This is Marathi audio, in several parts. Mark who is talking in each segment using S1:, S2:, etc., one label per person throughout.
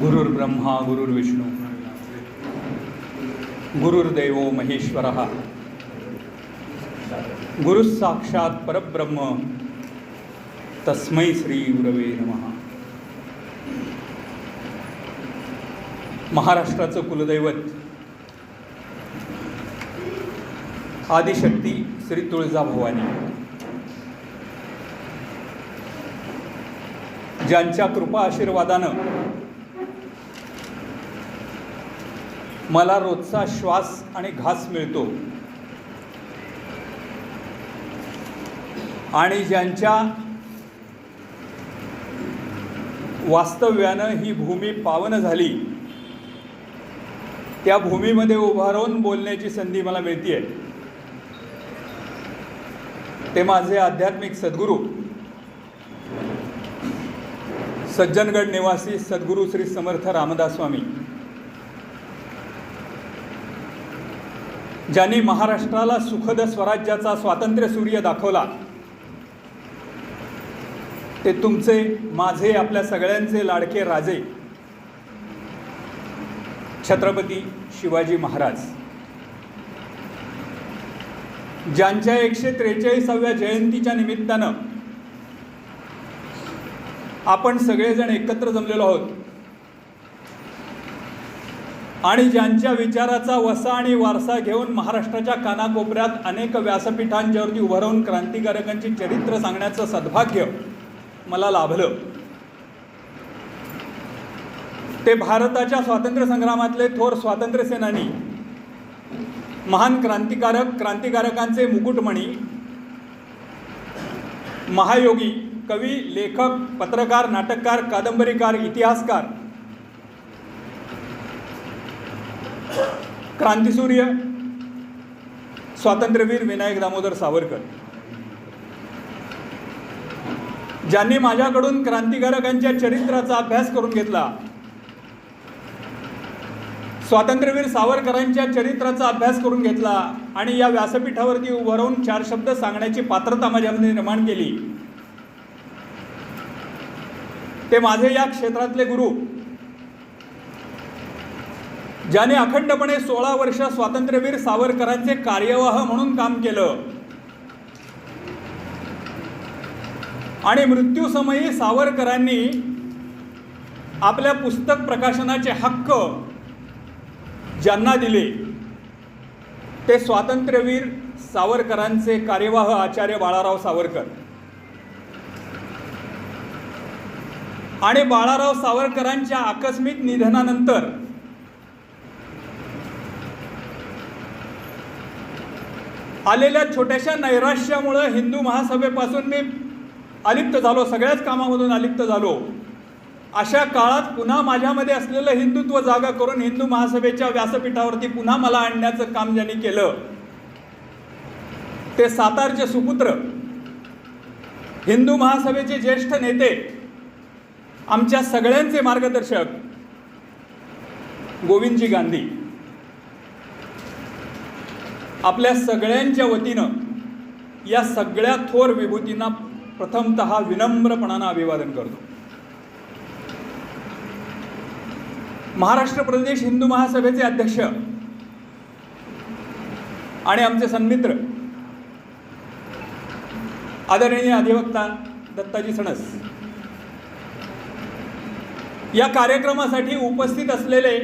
S1: गुरुर्ब्रह्मा गुरुर्विष्णू गुरुर्देव महेश्वरः गुरुः साक्षात् परब्रह्म तस्मै श्री गुरवे नमः। महाराष्ट्राचं कुलदैवत आदिशक्ती श्री तुळजाभवानी, ज्यांच्या कृपा आशीर्वादानं मला रोजचा श्वास आणि घास मिळतो आणि ज्यांच्या वास्तव्यानं ही भूमी पावन झाली, त्या भूमीमध्ये उभा राहून बोलण्याची संधी मला मिळते आहे, ते माझे आध्यात्मिक सद्गुरू सज्जनगड निवासी सद्गुरू श्री समर्थ रामदास स्वामी, ज्यांनी महाराष्ट्राला सुखद स्वराज्याचा स्वातंत्र्य सूर्य दाखवला, ते तुमचे माझे आपल्या सगळ्यांचे लाडके राजे छत्रपती शिवाजी महाराज, ज्यांच्या 143व्या जयंतीच्या निमित्तानं आपण सगळेजण एकत्र जमलेलो आहोत आणि ज्यांच्या विचाराचा वसा आणि वारसा घेऊन महाराष्ट्राच्या कानाकोपऱ्यात अनेक व्यासपीठांच्यावरती उभं राहून क्रांतिकारकांची चरित्र सांगण्याचं सद्भाग्य मला लाभलं। ते भारताच्या स्वातंत्र्य संग्रामातले थोर स्वातंत्र्य सेनानी, महान क्रांतिकारकांचे मुकुटमणी, महायोगी, कवी, लेखक, पत्रकार, नाटककार, कादंबरीकार, इतिहासकार, क्रांतिसूर्य स्वातंत्र्यवीर विनायक दामोदर सावरकर, ज्यांनी माझ्याकडून क्रांतिकारकांच्या चरित्राचा अभ्यास करून घेतला, स्वातंत्र्यवीर सावरकरांच्या चरित्राचा अभ्यास करून घेतला आणि या व्यासपीठावरती उभं राहून 4 शब्द सांगण्याची पात्रता माझ्यामध्ये निर्माण केली, ते माझे या क्षेत्रातले गुरु, ज्याने अखंडपणे 16 वर्ष स्वातंत्र्यवीर सावरकरांचे कार्यवाह म्हणून काम केलं आणि मृत्यूसमयी सावरकरांनी आपल्या पुस्तक प्रकाशनाचे हक्क ज्यांना दिले, ते स्वातंत्र्यवीर सावरकरांचे कार्यवाह आचार्य बाळाराव सावरकर। आणि बाळाराव सावरकरांच्या आकस्मिक निधनानंतर आलेल्या छोट्याशा नैराश्यामुळं हिंदू महासभेपासून मी अलिप्त झालो, सगळ्याच कामामधून अलिप्त झालो। अशा काळात पुन्हा माझ्यामध्ये असलेलं हिंदुत्व जागा करून हिंदू महासभेच्या व्यासपीठावरती पुन्हा मला आणण्याचं काम ज्यांनी केलं, ते सातारचे सुपुत्र, हिंदू महासभेचे ज्येष्ठ नेते, आमच्या सगळ्यांचे मार्गदर्शक गोविंदजी गांधी। आपल्या सगळ्यांच्या वतीनं या सगळ्या थोर विभूतींना प्रथमतः विनम्रपणानं अभिवादन करतो। महाराष्ट्र प्रदेश हिंदू महासभेचे अध्यक्ष आणि आमचे सन्मित्र आदरणीय अधिवक्ता दत्ताजी सणस, या कार्यक्रमासाठी उपस्थित असलेले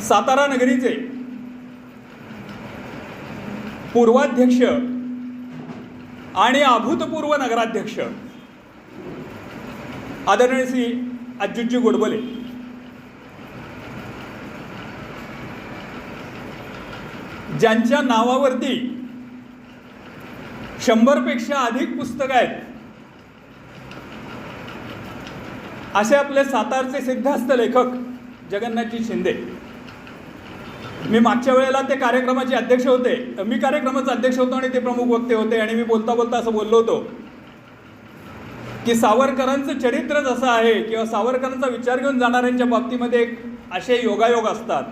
S1: सातारा नगरीचे पूर्वाध्यक्ष आणि अभूतपूर्व नगराध्यक्ष आदरणीय श्री अच्युतजी गोडबोले, ज्यांच्या नावावरती 100पेक्षा अधिक पुस्तकं आहेत, असे आपले सातारचे सिद्धहस्त लेखक जगन्नाथजी शिंदे। मी मागच्या वेळेला ते कार्यक्रमाचे अध्यक्ष होते, मी कार्यक्रमाचा अध्यक्ष होतो आणि ते प्रमुख वक्ते होते आणि मी बोलता बोलता असं बोललो होतो की सावरकरांचं चरित्रच असं आहे किंवा सावरकरांचा विचार घेऊन जाणाऱ्यांच्या बाबतीमध्ये एक असे योगायोग असतात,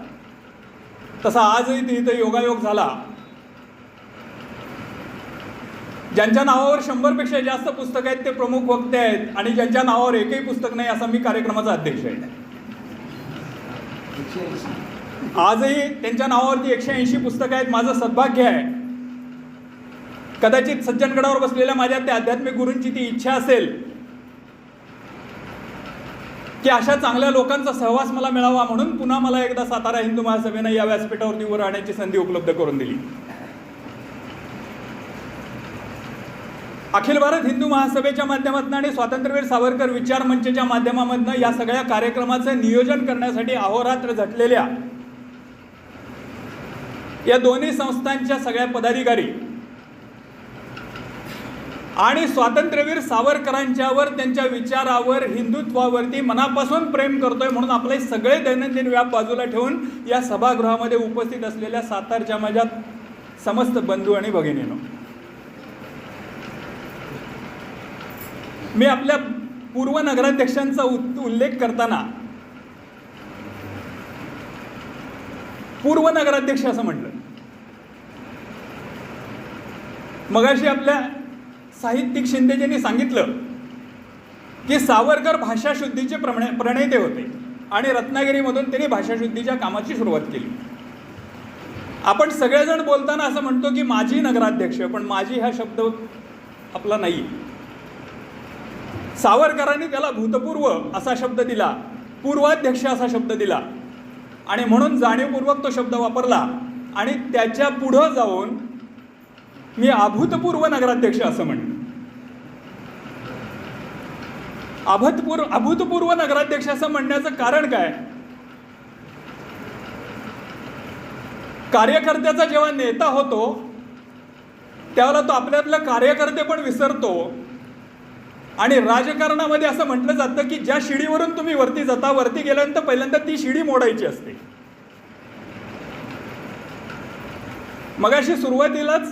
S1: तसा आजही इथं योगायोग झाला ज्यांच्या नावावर 100पेक्षा जास्त पुस्तकं आहेत ते प्रमुख वक्ते आहेत आणि ज्यांच्या नावावर एकही पुस्तक नाही असा मी कार्यक्रमाचा अध्यक्ष आहे. आजही त्यांच्या नावावरती 180 पुस्तकं आहेत. माझं सद्भाग्य आहे. कदाचित सज्जनगडावर बसलेल्या माझ्या त्या आध्यात्मिक गुरूंची ती इच्छा असेल की अशा चांगल्या लोकांचा सहवास मला मिळावा, म्हणून पुन्हा मला एकदा सातारा हिंदू महासभेनं या व्यासपीठावरती वर राहण्याची संधी उपलब्ध करून दिली. अखिल भारत हिंदू महासभेच्या माध्यमातून आणि स्वातंत्र्यवीर सावरकर विचार मंचच्या माध्यमामधनं या सगळ्या कार्यक्रमाचं नियोजन करण्यासाठी अहोरात्र झटलेल्या या दोन्ही संस्थांच्या सगळ्या पदाधिकारी आणि स्वातंत्र्यवीर सावरकरांच्यावर, त्यांच्या विचारावर, हिंदुत्वावरती मनापासून प्रेम करतोय म्हणून आपले सगळे दैनंदिन व्याप बाजूला ठेवून या सभागृहामध्ये उपस्थित असलेल्या सातारच्या माझ्या समस्त बंधू आणि भगिनींनो, मी आपल्या पूर्व नगराध्यक्षांचा उल्लेख करताना पूर्व नगराध्यक्ष असं म्हटलं. मगाशी आपल्या साहित्यिक शिंदेजींनी सांगितलं की सावरकर भाषाशुद्धीचे प्रणेते होते आणि रत्नागिरीमधून त्यांनी भाषाशुद्धीच्या कामाची सुरुवात केली. आपण सगळेजण बोलताना असं म्हणतो की माजी नगराध्यक्ष, पण माजी हा शब्द आपला नाही. सावरकरांनी त्याला भूतपूर्व असा शब्द दिला, पूर्वाध्यक्ष असा शब्द दिला आणि म्हणून जाणीवपूर्वक तो शब्द वापरला आणि त्याच्या पुढं जाऊन मी अभूतपूर्व नगराध्यक्ष असं म्हणतो. अभूतपूर्व नगराध्यक्ष असं म्हणण्याचं कारण काय? कार्यकर्त्याचा जेव्हा नेता होतो त्यावेळेला तो आपल्यातलं कार्यकर्ते पण विसरतो आणि राजकारणामध्ये असं म्हटलं जातं की ज्या शिडीवरून तुम्ही वरती जाता, वरती गेल्यानंतर पहिल्यांदा ती शिडी मोडायची असते. मगाशी सुरुवातीलाच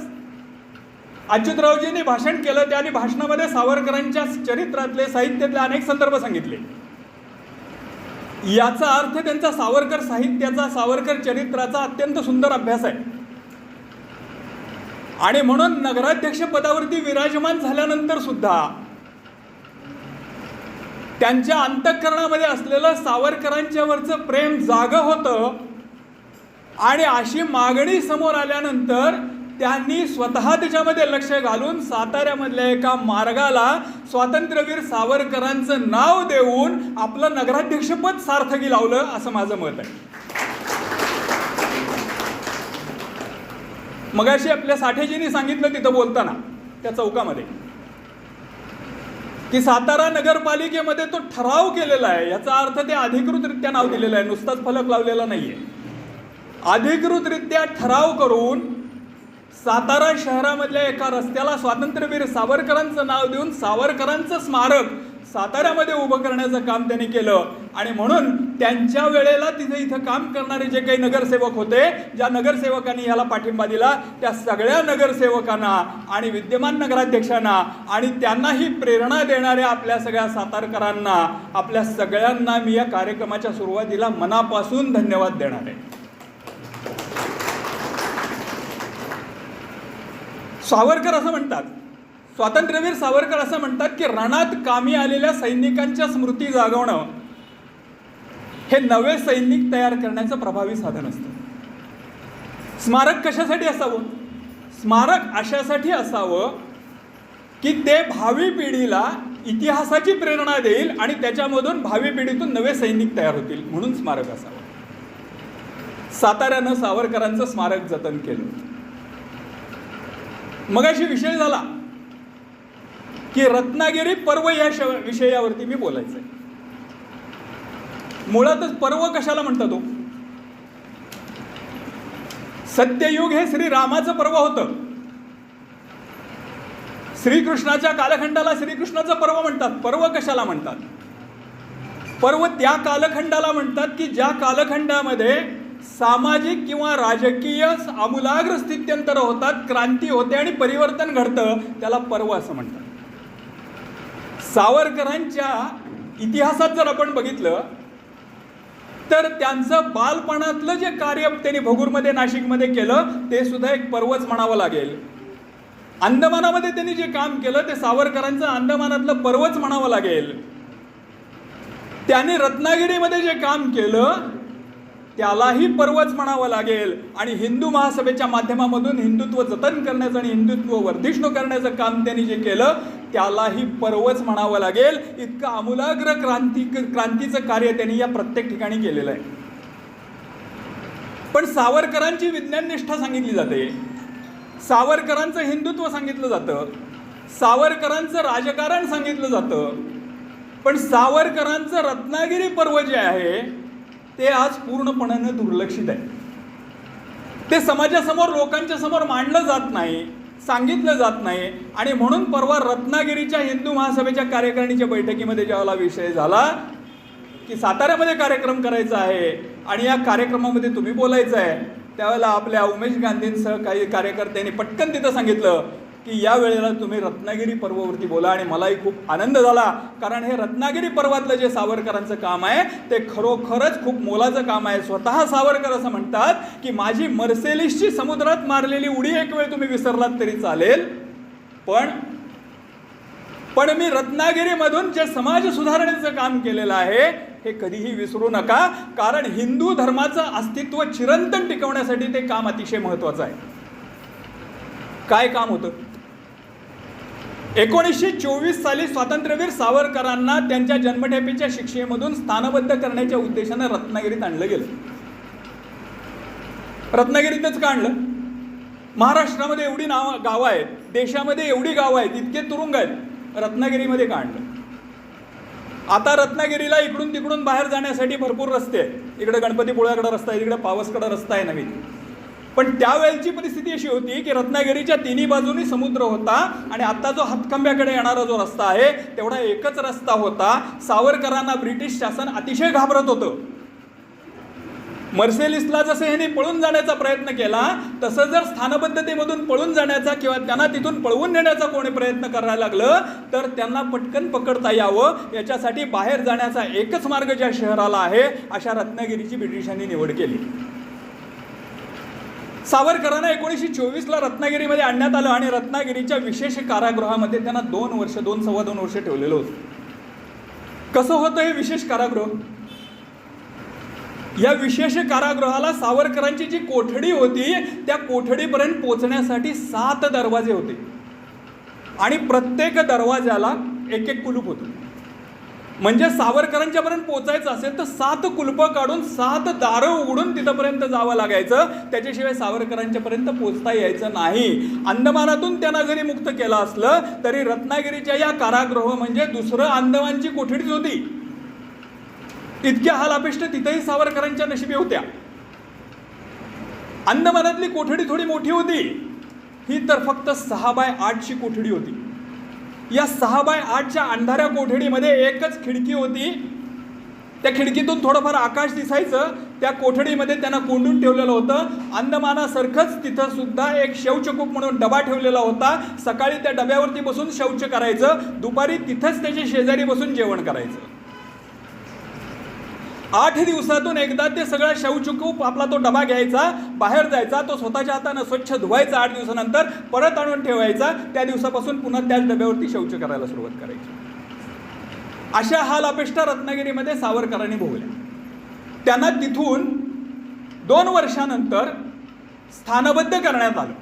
S1: अच्युतरावजींनी भाषण केलं, त्या आणि भाषणामध्ये सावरकरांच्या चरित्रातले, साहित्यातले अनेक संदर्भ सांगितले. याचा अर्थ त्यांचा सावरकर साहित्याचा, सावरकर चरित्राचा अत्यंत सुंदर अभ्यास आहे आणि म्हणून नगराध्यक्ष पदावरती विराजमान झाल्यानंतर सुद्धा त्यांच्या अंतःकरणामध्ये असलेलं सावरकरांच्यावरचं प्रेम जागं होतं आणि अशी मागणी समोर आल्यानंतर त्यांनी स्वतः त्याच्यामध्ये लक्ष घालून साताऱ्यामधल्या एका मार्गाला स्वातंत्र्यवीर सावरकरांचं नाव देऊन आपलं नगराध्यक्षपद सार्थकी लावलं, असं माझं मत आहे. मगाशी आपल्या साठेजींनी सांगितलं तिथं बोलताना त्या चौकामध्ये की सातारा नगरपालिकेमध्ये तो ठराव केलेला आहे. याचा अर्थ ते अधिकृतरित्या नाव दिलेलं आहे, नुसताच फलक लावलेला नाहीये. अधिकृतरित्या ठराव करून सातारा शहरामधल्या एका रस्त्याला स्वातंत्र्यवीर सावरकरांचं नाव देऊन सावरकरांचं स्मारक साताऱ्यामध्ये उभं करण्याचं काम त्यांनी केलं आणि म्हणून त्यांच्या वेळेला तिथे इथं काम करणारे जे काही नगरसेवक होते, ज्या नगरसेवकांनी याला पाठिंबा दिला, त्या सगळ्या नगरसेवकांना आणि विद्यमान नगराध्यक्षांना आणि त्यांनाही प्रेरणा देणाऱ्या आपल्या सगळ्या सातारकरांना, आपल्या सगळ्यांना मी या कार्यक्रमाच्या सुरुवातीला मनापासून धन्यवाद देणार आहे. सावरकर असं म्हणतात, स्वातंत्र्यवीर सावरकर असं म्हणतात की रणात कामी आलेल्या सैनिकांच्या स्मृती जागवणं हे नवे सैनिक तयार करण्याचं प्रभावी साधन असतं. स्मारक कशासाठी असावं? स्मारक अशासाठी असावं की ते भावी पिढीला इतिहासाची प्रेरणा देईल आणि त्याच्यामधून भावी पिढीतून नवे सैनिक तयार होतील, म्हणून स्मारक असावं. साताऱ्यानं सावरकरांचं स्मारक जतन केलं. मगाशी विषय झाला की रत्नागिरी पर्व या विषयावरती मी बोलायचं आहे. मुळातच पर्व कशाला म्हणतात? सत्ययुग हे श्रीरामाचं पर्व होतं. श्रीकृष्णाच्या कालखंडाला श्रीकृष्णाचं पर्व म्हणतात. पर्व कशाला म्हणतात? पर्व त्या कालखंडाला म्हणतात की ज्या कालखंडामध्ये सामाजिक किंवा राजकीय आमूलाग्र स्थित्यंतर होतात, क्रांती होते आणि परिवर्तन घडतं, त्याला पर्व असं म्हणतात. सावरकरांच्या इतिहासात जर आपण बघितलं तर त्यांचं बालपणातलं जे कार्य त्यांनी भगूरमध्ये, नाशिकमध्ये केलं ते सुद्धा एक पर्वच म्हणावं लागेल. अंदमानामध्ये त्यांनी जे काम केलं ते सावरकरांचं अंदमानातलं पर्वच म्हणावं लागेल. त्यांनी रत्नागिरीमध्ये जे काम केलं त्यालाही पर्वच म्हणावं लागेल. आणि हिंदू महासभेच्या माध्यमामधून हिंदुत्व जतन करण्याचं आणि हिंदुत्व वर्धिष्णू करण्याचं काम त्यांनी जे केलं त्यालाही पर्वच म्हणावं लागेल. इतकं आमूलाग्र क्रांतीचं कार्य त्यांनी या प्रत्येक ठिकाणी केलेलं आहे. पण सावरकरांची विज्ञाननिष्ठा सांगितली जाते, सावरकरांचं हिंदुत्व सांगितलं जातं, सावरकरांचं राजकारण सांगितलं जातं. पण सावरकरांचं रत्नागिरी पर्व जे आहे ते आज पूर्णपणे दुर्लक्षित आहे. ते समाजासमोर लोकांच्या समोर मांडलं जात नाही, सांगितलं जात नाही. आणि म्हणून परवा रत्नागिरीच्या हिंदू महासभेच्या कार्यकारिणीच्या बैठकीमध्ये ज्यावेळेला विषय झाला की साताऱ्यामध्ये कार्यक्रम करायचा आहे आणि या कार्यक्रमामध्ये तुम्ही बोलायचं आहे, त्यावेळेला आपल्या उमेश गांधींसह काही कार्यकर्त्यांनी पटकन तिथं सांगितलं की या वेळेला तुम्ही रत्नागिरी पर्वावरती बोला. आणि मलाही खूप आनंद झाला, कारण हे रत्नागिरी पर्वातलं जे सावरकरांचं काम आहे ते खरोखरच खूप मोलाचं काम आहे. स्वतः सावरकर असं म्हणतात की माझी मर्सेलिसची समुद्रात मारलेली उडी एक वेळ तुम्ही विसरलात तरी चालेल, पण मी रत्नागिरीमधून जे समाज सुधारणेचं काम केलेलं आहे हे कधीही विसरू नका, कारण हिंदू धर्माचं अस्तित्व चिरंतन टिकवण्यासाठी ते काम अतिशय महत्त्वाचं आहे. काय काम होतं? 1924 साली स्वातंत्र्यवीर सावरकरांना त्यांच्या जन्मठेपेच्या शिक्षेमधून स्थानबद्ध करण्याच्या उद्देशानं रत्नागिरीत आणलं गेलं. रत्नागिरीतच का आणलं? महाराष्ट्रामध्ये एवढी गावं आहेत, देशामध्ये एवढी गावं आहेत, इतके तुरुंग आहेत, रत्नागिरीमध्ये का आणलं? आता रत्नागिरीला इकडून तिकडून बाहेर जाण्यासाठी भरपूर रस्ते आहेत. इकडे गणपतीपुळ्याकडे रस्ता आहे, इकडे पावसकडे रस्ता आहे नवीन. पण त्यावेळेची परिस्थिती अशी होती की रत्नागिरीच्या तिन्ही बाजूनी समुद्र होता आणि आता जो हातखंब्याकडे येणारा जो रस्ता आहे तेवढा एकच रस्ता होता. सावरकरांना ब्रिटिश शासन अतिशय घाबरत होतं. मर्सेलिसला जसं ह्यांनी पळून जाण्याचा प्रयत्न केला तसं जर स्थानबद्धतेमधून पळून जाण्याचा किंवा त्यांना तिथून पळवून नेण्याचा कोणी प्रयत्न करायला लागलं तर त्यांना पटकन पकडता यावं, याच्यासाठी बाहेर जाण्याचा एकच मार्ग ज्या शहराला आहे अशा रत्नागिरीची ब्रिटिशांनी निवड केली. सावरकरांना 1924ला रत्नागिरीमध्ये आणण्यात आलं आणि रत्नागिरीच्या विशेष कारागृहामध्ये त्यांना 2-2.25 वर्ष ठेवलेलं होतं. कसं होतं हे विशेष कारागृह? या विशेष कारागृहाला सावरकरांची जी कोठडी होती त्या कोठडीपर्यंत पोहोचण्यासाठी 7 दरवाजे होते आणि प्रत्येक दरवाजाला एक कुलूप होतं. म्हणजे सावरकरांच्यापर्यंत पोचायचं असेल तर 7 कुलपं काढून 7 दारं उघडून तिथपर्यंत जावं लागायचं, त्याच्याशिवाय सावरकरांच्यापर्यंत पोचता यायचं नाही. अंदमानातून त्यांना जरी मुक्त केलं असलं तरी रत्नागिरीच्या या कारागृह म्हणजे दुसरं अंदमानची कोठडीच होती. इतक्या हालापेष्ट तिथेही सावरकरांच्या नशिबी होत्या. अंदमानातली कोठडी थोडी मोठी होती, ही तर फक्त 6x8ची कोठडी होती. या 6x8च्या अंधाऱ्या कोठडीमध्ये एकच खिडकी होती. त्या खिडकीतून थोडंफार आकाश दिसायचं. त्या कोठडीमध्ये त्यांना कोंडून ठेवलेलं होतं. अंदमानासारखंच तिथं सुद्धा एक शौचकूप म्हणून डबा ठेवलेला होता. सकाळी त्या डब्यावरती बसून शौच करायचं, दुपारी तिथंच त्याच्या शेजारी बसून जेवण करायचं. 8 दिवसातून एकदा ते सगळा शौचकूप आपला तो डबा घ्यायचा, बाहेर जायचा, तो स्वतःच्या हातानं स्वच्छ धुवायचा, 8 दिवसानंतर परत आणून ठेवायचा. त्या दिवसापासून पुन्हा त्याच डब्यावरती शौच करायला सुरुवात करायची. अशा हाल अपेष्टा रत्नागिरीमध्ये सावरकरांनी भोगल्या. त्यांना तिथून 2 वर्षानंतर स्थानबद्ध करण्यात आलं.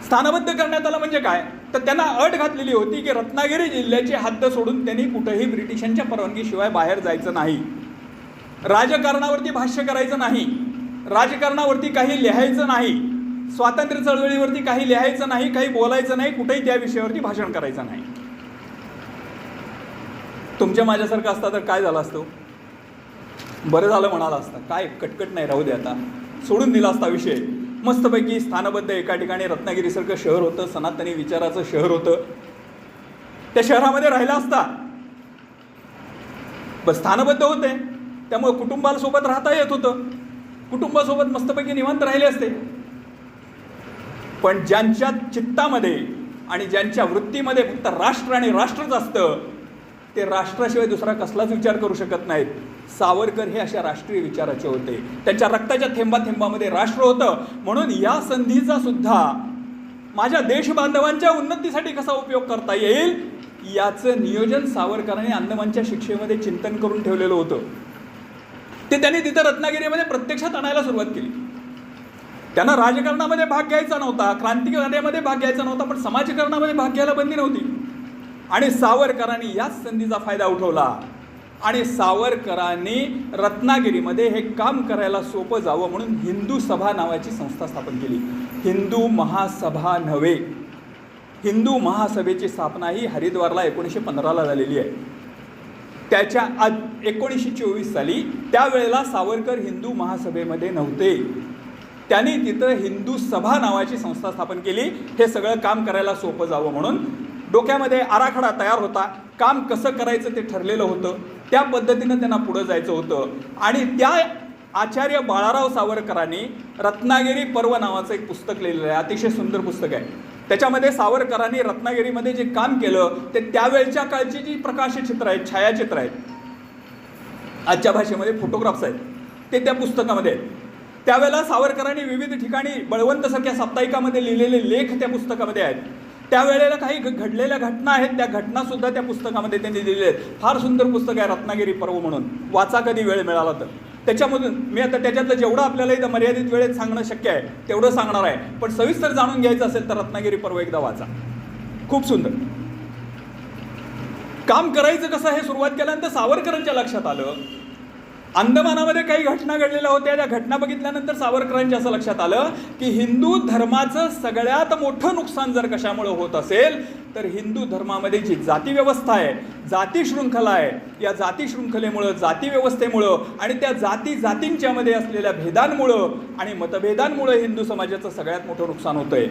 S1: स्थानबद्ध करण्यात आलं म्हणजे काय तर त्यांना अट घातलेली होती की रत्नागिरी जिल्ह्याची हद्द सोडून त्यांनी कुठेही ब्रिटिशांच्या परवानगीशिवाय बाहेर जायचं नाही, राजकारणावरती भाष्य करायचं नाही, राजकारणावरती काही लिहायचं नाही, स्वातंत्र्य चळवळीवरती काही लिहायचं नाही, काही बोलायचं नाही, कुठेही त्या विषयावरती भाषण करायचं नाही. तुमच्या माझ्यासारखं असता तर काय झालं असतं? बरं झालं म्हणाला असता, काय कटकट नाही, राहू दे आता, सोडून दिला असता विषय. मस्तपैकी स्थानबद्ध एका ठिकाणी रत्नागिरीसारखं शहर होतं, सनातनी विचाराचं शहर होतं, त्या शहरामध्ये राहिला असता. बस स्थानबद्ध होते त्यामुळे कुटुंबासोबत राहता येत होतं, कुटुंबासोबत मस्तपैकी निवांत राहिले असते. पण ज्यांच्या चित्तामध्ये आणि ज्यांच्या वृत्तीमध्ये फक्त राष्ट्र आणि राष्ट्रच असतं ते राष्ट्राशिवाय दुसरा कसलाच विचार करू शकत नाहीत. सावरकर हे अशा राष्ट्रीय विचाराचे होते, त्यांच्या रक्ताच्या थेंबाथेंबामध्ये राष्ट्र होतं. म्हणून या संधीचा सुद्धा माझ्या देशबांधवांच्या उन्नतीसाठी कसा उपयोग करता येईल याचं नियोजन सावरकरांनी अंदमानच्या शिक्षेमध्ये चिंतन करून ठेवलेलं होतं. ते त्यांनी तिथं रत्नागिरीमध्ये प्रत्यक्षात आणायला सुरुवात केली. त्यांना राजकारणामध्ये भाग घ्यायचा नव्हता, क्रांतिकार्यामध्ये भाग घ्यायचा नव्हता, पण समाजकारणामध्ये भाग घ्यायला बंदी नव्हती. आणि सावरकरांनी याच संधीचा फायदा उठवला आणि सावरकरांनी रत्नागिरीमध्ये हे काम करायला सोपं जावं म्हणून हिंदू सभा नावाची संस्था स्थापन केली. हिंदू महासभा नव्हे, हिंदू महासभेची स्थापना ही हरिद्वारला 1915ला झालेली आहे. त्याच्या 1924 साली त्यावेळेला सावरकर हिंदू महासभेमध्ये नव्हते. त्यांनी तिथं हिंदू सभा नावाची संस्था स्थापन केली. हे सगळं काम करायला सोपं जावं म्हणून डोक्यामध्ये आराखडा तयार होता, काम कसं करायचं ते ठरलेलं होतं, त्या पद्धतीनं त्यांना पुढं जायचं होतं. आणि त्या आचार्य बाळाराव सावरकरांनी रत्नागिरी पर्व नावाचं एक पुस्तक लिहिलेलं आहे. अतिशय सुंदर पुस्तक आहे. त्याच्यामध्ये सावरकरांनी रत्नागिरीमध्ये जे काम केलं ते त्यावेळच्या काळची जी प्रकाशचित्र आहेत, छायाचित्र आहेत, आजच्या भाषेमध्ये फोटोग्राफ्स आहेत, ते त्या पुस्तकामध्ये आहेत. त्यावेळेला सावरकरांनी विविध ठिकाणी बळवंतसारख्या साप्ताहिकामध्ये लिहिलेले लेख त्या पुस्तकामध्ये आहेत. त्यावेळेला काही घडलेल्या घटना आहेत, त्या घटनासुद्धा त्या पुस्तकामध्ये त्यांनी लिहिलेल्या आहेत. फार सुंदर पुस्तक आहे रत्नागिरी पर्व म्हणून, वाचा कधी वेळ मिळाला तर. त्याच्यामधून मी आता त्याच्यातलं जेवढं आपल्याला इथं मर्यादित वेळेत सांगणं शक्य आहे तेवढं सांगणार आहे, पण सविस्तर जाणून घ्यायचं असेल तर रत्नागिरी पर्व एकदा वाचा, खूप सुंदर. काम करायचं कसं हे सुरुवात केल्यानंतर सावरकरांच्या लक्षात आलं अंदमानामध्ये काही घटना घडलेल्या होत्या. त्या घटना बघितल्यानंतर सावरकरांच्या असं लक्षात आलं की हिंदू धर्माचं सगळ्यात मोठं नुकसान जर कशामुळे होत असेल तर हिंदू धर्मामध्ये जी जाती व्यवस्था आहे, जाती शृंखला आहे, या जाती शृंखलेमुळं, जाती व्यवस्थेमुळं आणि त्या जातींच्यामध्ये असलेल्या भेदांमुळं आणि मतभेदांमुळं हिंदू समाजाचं सगळ्यात मोठं नुकसान होतं आहे.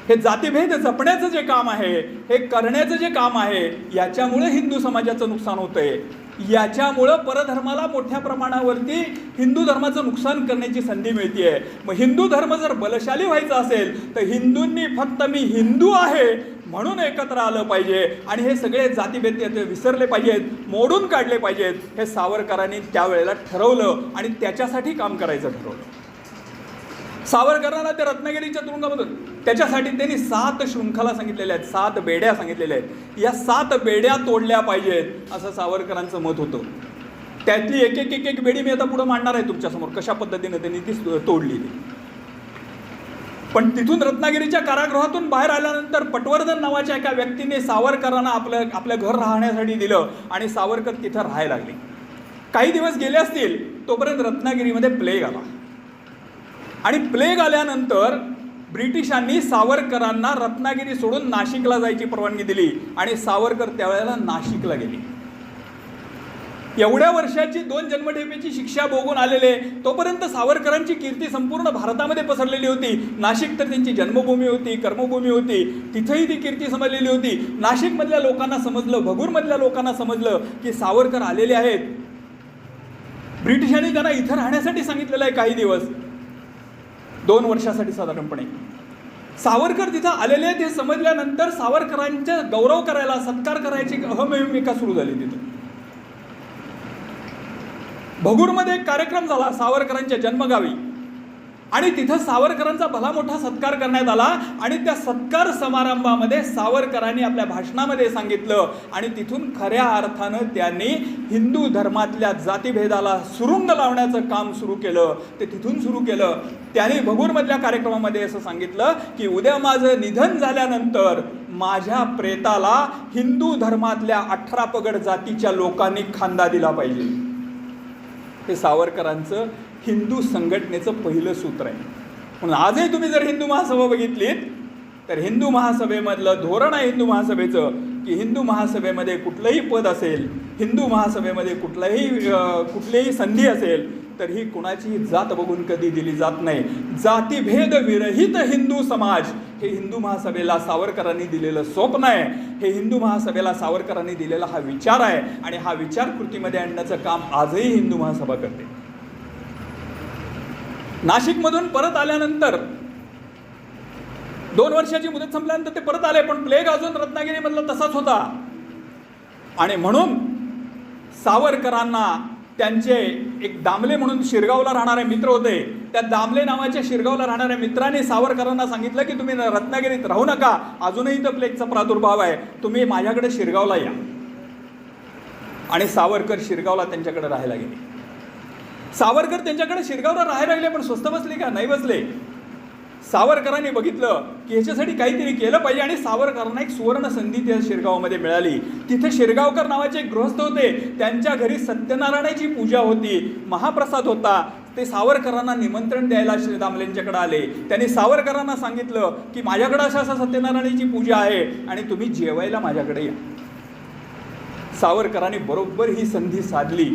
S1: हे जातीभेद जपण्याचं जे काम आहे, हे करण्याचं जे काम आहे, याच्यामुळे हिंदू समाजाचं नुकसान होतं आहे. याच्यामुळं परधर्माला मोठ्या प्रमाणावरती हिंदू धर्माचं नुकसान करण्याची संधी मिळते आहे. मग हिंदू धर्म जर बलशाली व्हायचा असेल तर हिंदूंनी फक्त मी हिंदू आहे म्हणून एकत्र आलं पाहिजे आणि हे सगळे जातीभेद विसरले पाहिजेत, मोडून काढले पाहिजेत. हे सावरकरांनी त्यावेळेला ठरवलं आणि त्याच्यासाठी काम करायचं ठरवलं. सावरकरांना त्या रत्नागिरीच्या तुरुंगामधून त्याच्यासाठी त्यांनी 7 शृंखला सांगितलेल्या आहेत, 7 बेड्या सांगितलेल्या आहेत. या 7 बेड्या तोडल्या पाहिजेत असं सावरकरांचं मत होतं. त्यातली एक बेडी मी आता पुढं मांडणार आहे तुमच्यासमोर, कशा पद्धतीने त्यांनी ती तोडली. पण तिथून रत्नागिरीच्या कारागृहातून बाहेर आल्यानंतर पटवर्धन नावाच्या एका व्यक्तीने सावरकरांना आपलं घर राहण्यासाठी दिलं आणि सावरकर तिथं राहायला लागले. काही दिवस गेले असतील तोपर्यंत रत्नागिरीमध्ये प्लेग आला आणि प्लेग आल्यानंतर ब्रिटिशांनी सावरकरांना रत्नागिरी सोडून नाशिकला जायची परवानगी दिली आणि सावरकर त्यावेळेला नाशिकला गेले. एवढ्या वर्षाची 2 जन्मठेपेची शिक्षा भोगून आलेले तोपर्यंत सावरकरांची कीर्ती संपूर्ण भारतामध्ये पसरलेली होती. नाशिक तर त्यांची जन्मभूमी होती, कर्मभूमी होती, तिथंही ती कीर्ती समजलेली होती. नाशिकमधल्या लोकांना समजलं, भगूरमधल्या लोकांना समजलं की सावरकर आलेले आहेत. ब्रिटिशांनी त्यांना इथं राहण्यासाठी सांगितलेलं आहे काही दिवस, 2 वर्षासाठी साधारणपणे. सावरकर तिथं आलेले आहेत हे समजल्यानंतर सावरकरांचा गौरव करायला, सत्कार करायची अहमहिमिका सुरू झाली. तिथं भगूरमध्ये एक कार्यक्रम झाला सावरकरांच्या जन्मगावी आणि तिथं सावरकरांचा भला मोठा सत्कार करण्यात आला आणि त्या सत्कार समारंभामध्ये सावरकरांनी आपल्या भाषणामध्ये सांगितलं आणि तिथून खऱ्या अर्थानं त्यांनी हिंदू धर्मातल्या जातीभेदाला सुरुंग लावण्याचं काम सुरू केलं. ते तिथून सुरू केलं. त्यांनी भगूरमधल्या कार्यक्रमामध्ये असं सांगितलं की उद्या माझं निधन झाल्यानंतर माझ्या प्रेताला हिंदू धर्मातल्या 18 पगड जातीच्या लोकांनी खांदा दिला पाहिजे. हे सावरकरांचं हिंदू संघटनेचं पहिलं सूत्र आहे. म्हणून आजही तुम्ही जर हिंदू महासभा बघितलीत तर हिंदू महासभेमधलं धोरण आहे हिंदू महासभेचं की हिंदू महासभेमध्ये कुठलंही पद असेल, हिंदू महासभेमध्ये कुठलीही संधी असेल तर ही कुणाचीही जात बघून कधी दिली जात नाही. जातीभेद विरहित हिंदू समाज हे हिंदू महासभेला सावरकरांनी दिलेलं स्वप्न आहे. हे हिंदू महासभेला सावरकरांनी दिलेला हा विचार आहे आणि हा विचार कृतीमध्ये आणण्याचं काम आजही हिंदू महासभा करते. नाशिकमधून परत आल्यानंतर 2 वर्षाची मुदत संपल्यानंतर ते परत आले, पण प्लेग अजून रत्नागिरीमधला तसाच होता आणि म्हणून सावरकरांना त्यांचे एक दामले म्हणून शिरगावला राहणारे मित्र होते त्या दामले नावाच्या शिरगावला राहणाऱ्या मित्राने सावरकरांना सांगितलं की तुम्ही रत्नागिरीत राहू नका, अजूनही इथं प्लेगचा प्रादुर्भाव आहे, तुम्ही माझ्याकडे शिरगावला या. आणि सावरकर शिरगावला त्यांच्याकडे राहायला गेले. सावरकर त्यांच्याकडे शिरगावला राहायला लागले, पण स्वस्त बसले का? नाही बसले. सावरकरांनी बघितलं की ह्याच्यासाठी काहीतरी केलं पाहिजे आणि सावरकरांना एक सुवर्ण संधी त्या शिरगावमध्ये मिळाली. तिथे शिरगावकर नावाचे एक गृहस्थ होते, त्यांच्या घरी सत्यनारायणाची पूजा होती, महाप्रसाद होता. ते सावरकरांना निमंत्रण द्यायला श्री दामलेंच्याकडे आले. त्यांनी सावरकरांना सांगितलं की माझ्याकडे अशा सत्यनारायणाची पूजा आहे आणि तुम्ही जेवायला माझ्याकडे या. सावरकरांनी बरोबर ही संधी साधली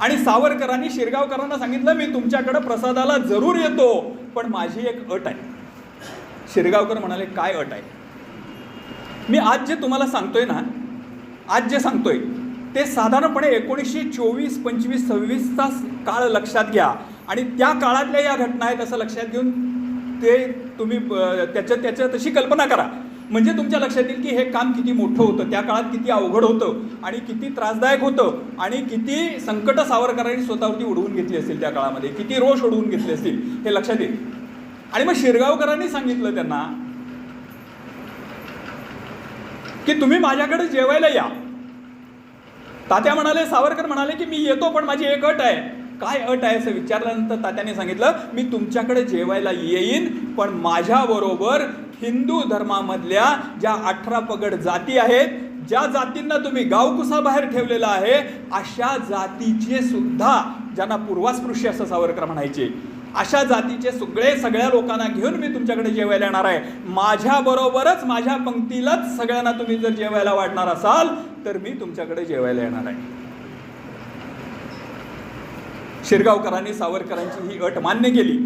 S1: आणि सावरकरांनी शिरगावकरांना सांगितलं मी तुमच्याकडे प्रसादाला जरूर येतो, पण माझी एक अट आहे. शिरगावकर म्हणाले काय अट आहे? मी आज जे तुम्हाला सांगतोय ना, आज जे सांगतोय ते साधारणपणे 1924, 25, 26चा काळ लक्षात घ्या आणि त्या काळातल्या या घटना आहेत असं लक्षात घेऊन ते तुम्ही त्याच्या तशी कल्पना करा. म्हणजे तुमच्या लक्षात येईल की हे काम किती मोठं होतं, त्या काळात किती अवघड होतं आणि किती त्रासदायक होतं आणि किती संकट सावरकरांनी स्वतःवरती उडवून घेतली असतील त्या काळामध्ये, किती रोष उडवून घेतले असतील हे लक्षात येईल. आणि मग शिरगावकरांनी सांगितलं त्यांना की तुम्ही माझ्याकडे जेवायला या. तात्या म्हणाले, सावरकर म्हणाले की मी येतो, पण माझी एक अट आहे. काय अट आहे असं विचारल्यानंतर तात्याने सांगितलं मी तुमच्याकडे जेवायला येईन, पण माझ्याबरोबर हिंदू धर्मामधल्या ज्या 18 पगड जाती आहेत, ज्या जातींना तुम्ही गावकुसाबाहेर ठेवलेलं आहे, अशा जातीचे सुद्धा, ज्यांना पूर्वास्पृश्य असं सावरकर म्हणायचे, अशा जातीचे सगळ्या लोकांना घेऊन मी तुमच्याकडे जेवायला येणार आहे. माझ्याबरोबरच माझ्या पंक्तीलाच सगळ्यांना तुम्ही जर जेवायला वाढणार असाल तर मी तुमच्याकडे जेवायला येणार आहे. शिरगावकरांनी सावरकरांची ही अट मान्य केली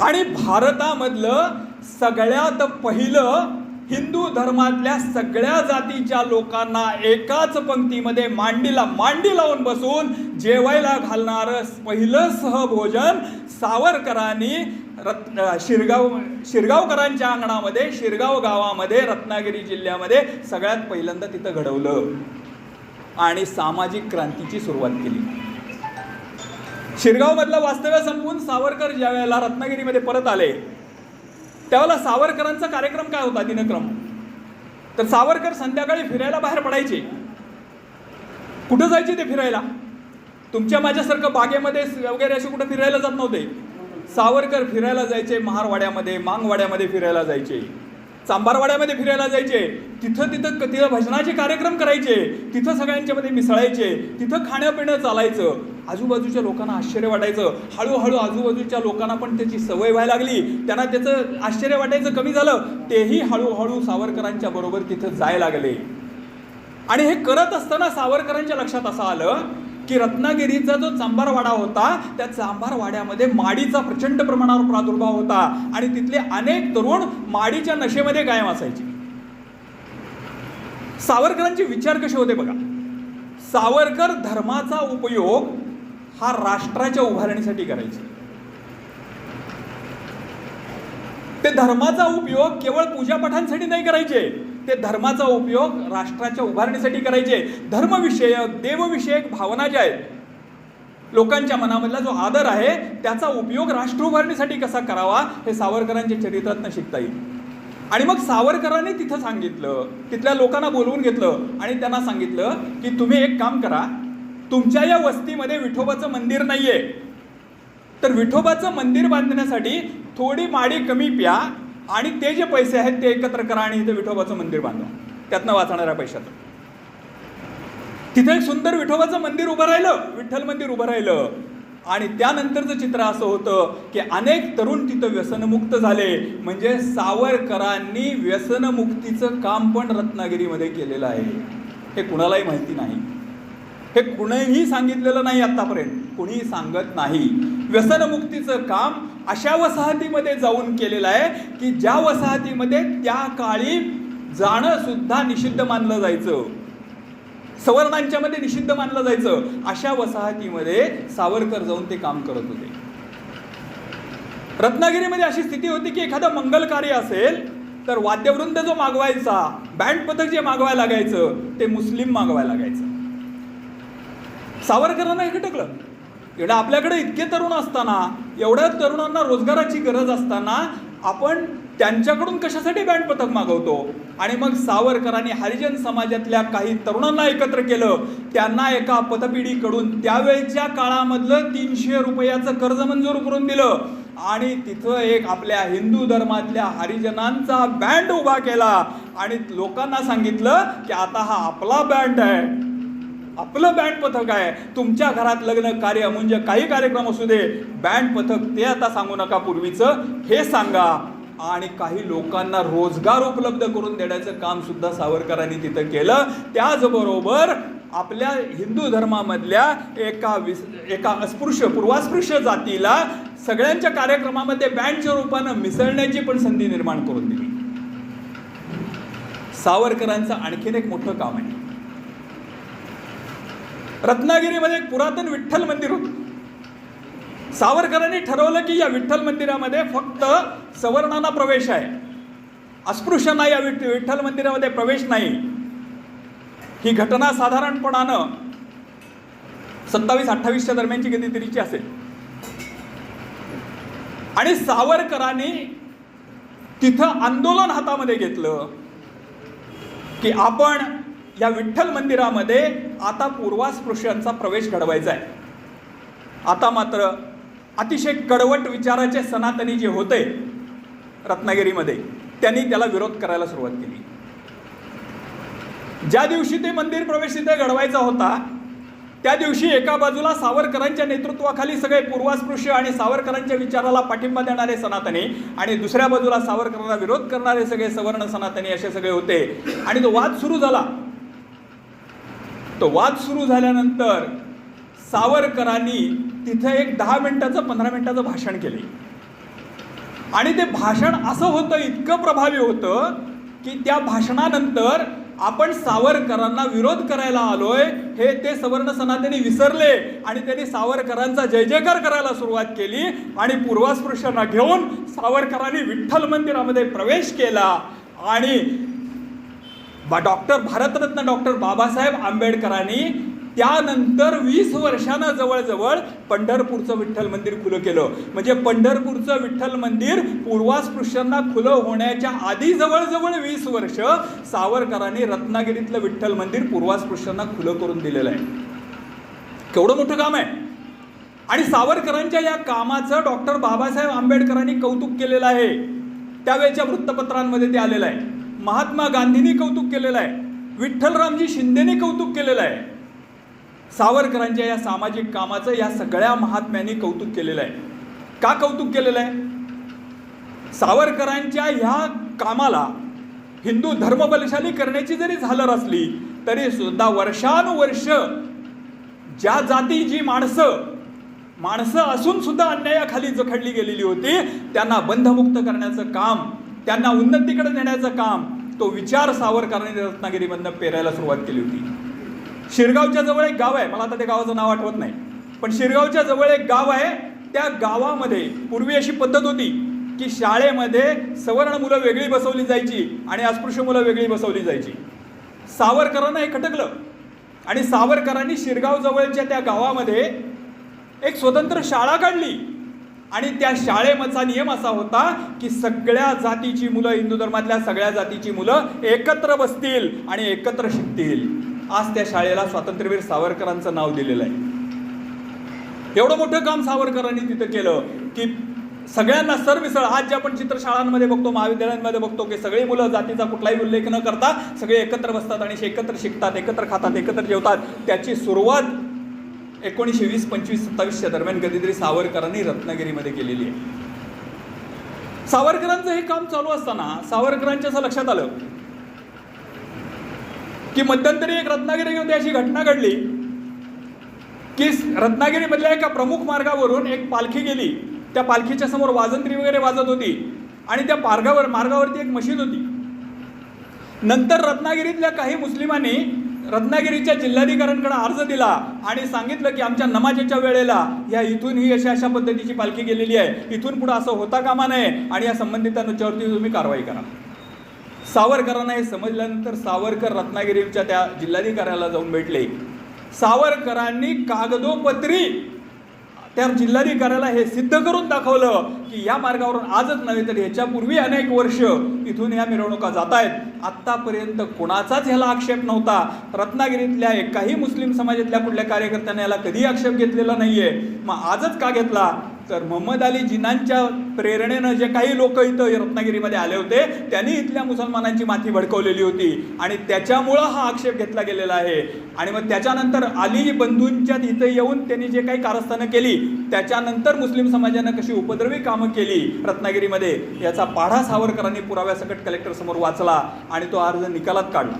S1: आणि भारतामधलं सगळ्यात पहिलं हिंदू धर्मातल्या सगळ्या जातीच्या लोकांना एकाच पंक्तीमध्ये मांडीला मांडी लावून बसून जेवायला घालणारं पहिलं सहभोजन सावरकरांनी शिरगावकरांच्या अंगणामध्ये, शिरगाव गावामध्ये, रत्नागिरी जिल्ह्यामध्ये सगळ्यात पहिल्यांदा तिथं घडवलं आणि सामाजिक क्रांतीची सुरुवात केली. शिरगावमधलं वास्तव्य संपवून सावरकर ज्या वेळेला रत्नागिरीमध्ये परत आले त्यावेळेला सावरकरांचा कार्यक्रम काय होता, दिनक्रम? तर सावरकर संध्याकाळी फिरायला बाहेर पडायचे. कुठं जायचे ते फिरायला? तुमच्या माझ्यासारखं बागेमध्ये वगैरे असे कुठं फिरायला जात नव्हते. सावरकर फिरायला जायचे महारवाड्यामध्ये, मांगवाड्यामध्ये फिरायला जायचे, चांभारवाड्यामध्ये फिरायला जायचे. तिथं भजनाचे कार्यक्रम करायचे, तिथं सगळ्यांच्यामध्ये मिसळायचे, तिथं खाणं पिणं चालायचं. आजूबाजूच्या लोकांना आश्चर्य वाटायचं. हळूहळू आजूबाजूच्या लोकांना पण त्याची सवय व्हायला लागली. त्यांना त्याचं आश्चर्य वाटायचं कमी झालं. तेही हळूहळू सावरकरांच्या बरोबर तिथं जायला लागले. आणि हे करत असताना सावरकरांच्या लक्षात असं आलं की रत्नागिरीचा जो चांभारवाडा होता त्या चांभारवाड्यामध्ये माडीचा प्रचंड प्रमाणावर प्रादुर्भाव होता आणि तिथले अनेक तरुण माडीच्या नशेमध्ये कायम असायचे. सावरकरांचे विचार कसे होते बघा. सावरकर धर्माचा उपयोग हा राष्ट्राच्या उभारणीसाठी करायचे. ते धर्माचा उपयोग केवळ पूजापाठांसाठी नाही करायचे, ते धर्माचा उपयोग राष्ट्राच्या उभारणीसाठी करायचे. धर्मविषयक, देवविषयक भावना ज्या आहेत, लोकांच्या मनामधला जो आदर आहे त्याचा उपयोग राष्ट्र उभारणीसाठी कसा करावा हे सावरकरांच्या चरित्रातनं शिकता येईल. आणि मग सावरकरांनी तिथं सांगितलं, तिथल्या लोकांना बोलवून घेतलं आणि त्यांना सांगितलं की तुम्ही एक काम करा, तुमच्या या वस्तीमध्ये विठोबाचं मंदिर नाहीये, तर विठोबाचं मंदिर बांधण्यासाठी थोडी माडी कमी प्या आणि ते जे पैसे आहेत ते एकत्र करा आणि इथे विठोबाचं मंदिर बांधा, त्यातनं वाचणाऱ्या पैशातून. तिथे एक सुंदर विठोबाचं मंदिर उभं राहिलं, विठ्ठल मंदिर उभं राहिलं. आणि त्यानंतरचं चित्र असं होतं की अनेक तरुण तिथं व्यसनमुक्त झाले. म्हणजे सावरकरांनी व्यसनमुक्तीचं काम पण रत्नागिरीमध्ये केलेलं आहे. हे कुणालाही माहिती नाही, हे कुणीही सांगितलेलं नाही आतापर्यंत, कुणीही सांगत नाही. व्यसनमुक्तीचं काम अशा वसाहतीमध्ये जाऊन केलेलं आहे की ज्या वसाहतीमध्ये त्या काळी जाणं सुद्धा निषिद्ध मानलं जायचं, सवर्णांच्या मध्ये निषिद्ध मानलं जायचं. अशा वसाहतीमध्ये सावरकर जाऊन ते काम करत होते. रत्नागिरीमध्ये अशी स्थिती होती की एखादं मंगल कार्य असेल तर वाद्यवृंद जो मागवायचा, बँड पथक जे मागवायला लागायचं ते मुस्लिम मागवायला लागायचं. सावरकरांना हे खटकलं एवढं आपल्याकडे इतके तरुण असताना, एवढ्या तरुणांना रोजगाराची गरज असताना आपण त्यांच्याकडून कशासाठी बँड पथक मागवतो? आणि मग सावरकरांनी हरिजन समाजातल्या काही तरुणांना एकत्र केलं, त्यांना एका पतपिढीकडून त्यावेळच्या काळामधलं 300 रुपयाचं कर्ज मंजूर करून दिलं आणि तिथं एक आपल्या हिंदू धर्मातल्या हरिजनांचा बँड उभा केला आणि लोकांना सांगितलं की आता हा आपला बँड आहे, आपलं बँड पथक आहे. तुमच्या घरात लग्न कार्य म्हणजे काही कार्यक्रम असू दे, बँड पथक ते आता सांगू नका, पूर्वीचं हे सांगा. आणि काही लोकांना रोजगार उपलब्ध करून देण्याचं काम सुद्धा सावरकरांनी तिथं केलं. त्याचबरोबर आपल्या हिंदू धर्मामधल्या एका अस्पृश्य पूर्वास्पृश्य जातीला सगळ्यांच्या कार्यक्रमामध्ये बँडच्या रूपानं मिसळण्याची पण संधी निर्माण करून दिली. सावरकरांचं आणखीन एक मोठं काम आहे. रत्नागिरीमध्ये एक पुरातन विठ्ठल मंदिर होतं. सावरकरांनी ठरवलं की या विठ्ठल मंदिरामध्ये फक्त सवर्णांना प्रवेश आहे, अस्पृश्यांना या विठ्ठल मंदिरामध्ये प्रवेश नाही. ही घटना साधारणपणानं 27-28च्या दरम्यानची कधीतरीची असेल. आणि सावरकरांनी तिथं आंदोलन हातामध्ये घेतलं की आपण या विठ्ठल मंदिरामध्ये आता पूर्वास्पृश्यांचा प्रवेश घडवायचा आहे. आता मात्र अतिशय कडवट विचाराचे सनातनी जे होते रत्नागिरीमध्ये, त्यांनी त्याला विरोध करायला सुरुवात केली. ज्या दिवशी ते मंदिर प्रवेश तिथे घडवायचा होता त्या दिवशी एका बाजूला सावरकरांच्या नेतृत्वाखाली सगळे पूर्वास्पृश्य आणि सावरकरांच्या विचाराला पाठिंबा देणारे सनातनी आणि दुसऱ्या बाजूला सावरकरांना विरोध करणारे सगळे सवर्ण सनातनी असे सगळे होते. आणि तो वाद सुरू झाला. तो वाद सुरू झाल्यानंतर सावरकरांनी तिथं एक 10 मिनिटाचं 15 मिनिटाचं भाषण केले. आणि ते भाषण असं होतं, इतकं प्रभावी होतं की त्या भाषणानंतर आपण सावरकरांना विरोध करायला आलोय हे ते सवर्ण सनातनी विसरले आणि त्यांनी सावरकरांचा जय जयकार करायला सुरुवात केली. आणि पूर्वास्पृश्यांना घेऊन सावरकरांनी विठ्ठल मंदिरामध्ये प्रवेश केला आणि भारतरत्न डॉक्टर बाबासाहेब आंबेडकरांनी त्यानंतर 20 वर्षानं जवळजवळ पंढरपूरचं विठ्ठल मंदिर खुलं केलं. म्हणजे पंढरपूरचं विठ्ठल मंदिर पूर्वास्पृश्यांना खुलं होण्याच्या आधी जवळजवळ 20 वर्ष सावरकरांनी रत्नागिरीतलं विठ्ठल मंदिर पूर्वास्पृश्यांना खुलं करून दिलेलं आहे. केवढं मोठं काम आहे. आणि सावरकरांच्या या कामाचं डॉक्टर बाबासाहेब आंबेडकरांनी कौतुक केलेलं आहे. त्यावेळेच्या वृत्तपत्रांमध्ये ते आलेलं आहे. महात्मा गांधींनी कौतुक केलेलं आहे. विठ्ठलरामजी शिंदेनी कौतुक केलेलं आहे. सावरकरांच्या या सामाजिक कामाचं या सगळ्या महात्म्यांनी कौतुक केलेलं आहे. का कौतुक केलेलं आहे? सावरकरांच्या ह्या कामाला हिंदू धर्मबलशाली करण्याची जरी झालर असली तरी सुद्धा वर्षानुवर्ष ज्या जातीची माणसं असून सुद्धा अन्यायाखाली जखडली गेलेली होती त्यांना बंधमुक्त करण्याचं काम, त्यांना उन्नतीकडे नेण्याचं काम, तो विचार सावरकरांनी रत्नागिरीमधनं पेरायला सुरुवात केली होती. शिरगावच्या जवळ एक गाव आहे, मला आता त्या गावाचं नाव आठवत नाही, पण शिरगावच्या जवळ एक गाव आहे. त्या गावामध्ये पूर्वी अशी पद्धत होती की शाळेमध्ये सवर्ण मुलं वेगळी बसवली जायची आणि अस्पृश्य मुलं वेगळी बसवली जायची. सावरकरांना हे खटकलं आणि सावरकरांनी शिरगाव जवळच्या त्या गावामध्ये एक स्वतंत्र शाळा काढली. आणि त्या शाळेचा नियम असा होता की सगळ्या जातीची मुलं, हिंदू धर्मातल्या सगळ्या जातीची मुलं एकत्र बसतील आणि एकत्र शिकतील. आज त्या शाळेला स्वातंत्र्यवीर सावरकरांचं नाव दिलेलं आहे. एवढं मोठं काम सावरकरांनी तिथं केलं की सगळ्यांना सरमिसळ. आज जे आपण चित्रशाळांमध्ये बघतो, महाविद्यालयांमध्ये बघतो की सगळी मुलं जातीचा कुठलाही उल्लेख न करता सगळे एकत्र बसतात आणि एकत्र शिकतात, एकत्र खातात, एकत्र जेवतात. त्याची सुरुवात 1920, 25, 27च्या दरम्यान कधीतरी सावरकरांनी रत्नागिरीमध्ये केलेली आहे. सावरकरांचं हे काम चालू असताना सावरकरांच्या असं लक्षात आलं की मध्यंतरी एक रत्नागिरीमध्ये अशी घटना घडली की रत्नागिरीमधल्या एका प्रमुख मार्गावरून एक पालखी गेली. त्या पालखीच्या समोर वाजंत्री वगैरे वाजत होती आणि त्या मार्गावरती एक मशीद होती. नंतर रत्नागिरीतल्या काही मुस्लिमांनी रत्नागिरीच्या जिल्हाधिकाऱ्यांकडे अर्ज दिला आणि सांगितलं की आमच्या नमाजेच्या वेळेला या इथून ही अशा पद्धतीची पालखी गेलेली आहे, इथून पुढे असं होता कामा नये आणि या संबंधितांच्यावरती तुम्ही कारवाई करा. सावरकरांना हे समजल्यानंतर सावरकर रत्नागिरीच्या त्या जिल्हाधिकाऱ्याला जाऊन भेटले. सावरकरांनी कागदोपत्री त्या जिल्हाधिकाऱ्याला हे सिद्ध करून दाखवलं की या मार्गावरून आजच नव्हे तर ह्याच्यापूर्वी अनेक वर्ष इथून या मिरवणुका जात आहेत. आत्तापर्यंत कोणाचाच ह्याला आक्षेप नव्हता. रत्नागिरीतल्या एकाही मुस्लिम समाजातल्या कुठल्या कार्यकर्त्याने याला कधी आक्षेप घेतलेला नाही आहे. मग आजच का घेतला? तर मोहम्मद अली जिनांच्या प्रेरणेनं जे काही लोक इथं रत्नागिरीमध्ये आले होते त्यांनी इथल्या मुसलमानांची माथी भडकवलेली होती आणि त्याच्यामुळं हा आक्षेप घेतला गेलेला आहे. आणि मग त्याच्यानंतर अली बंधूंच्या इथं येऊन त्यांनी जे काही कारस्थानं केली त्याच्यानंतर मुस्लिम समाजानं कशी उपद्रवी कामं केली रत्नागिरीमध्ये याचा पाढा सावरकरांनी पुराव्यासकट कलेक्टरसमोर वाचला आणि तो अर्ज निकालात काढला.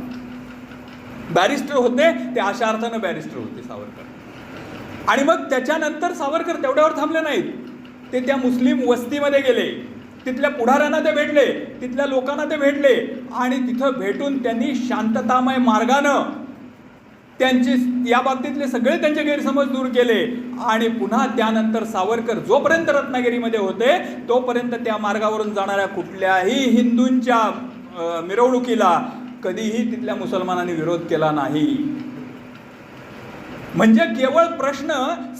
S1: बॅरिस्टर होते ते अशा अर्थानं बॅरिस्टर होते सावरकर. आणि मग त्याच्यानंतर सावरकर तेवढ्यावर थांबले नाहीत. ते त्या मुस्लिम वस्तीमध्ये गेले, तिथल्या पुढाऱ्यांना ते भेटले, तिथल्या लोकांना ते भेटले आणि तिथं भेटून त्यांनी शांततामय मार्गानं त्यांची या बाबतीतले सगळे त्यांचे गैरसमज दूर केले. आणि पुन्हा त्यानंतर सावरकर जोपर्यंत रत्नागिरीमध्ये होते तोपर्यंत त्या मार्गावरून जाणाऱ्या कुठल्याही हिंदूंच्या मिरवणुकीला कधीही तिथल्या मुसलमानांनी विरोध केला नाही. म्हणजे केवळ प्रश्न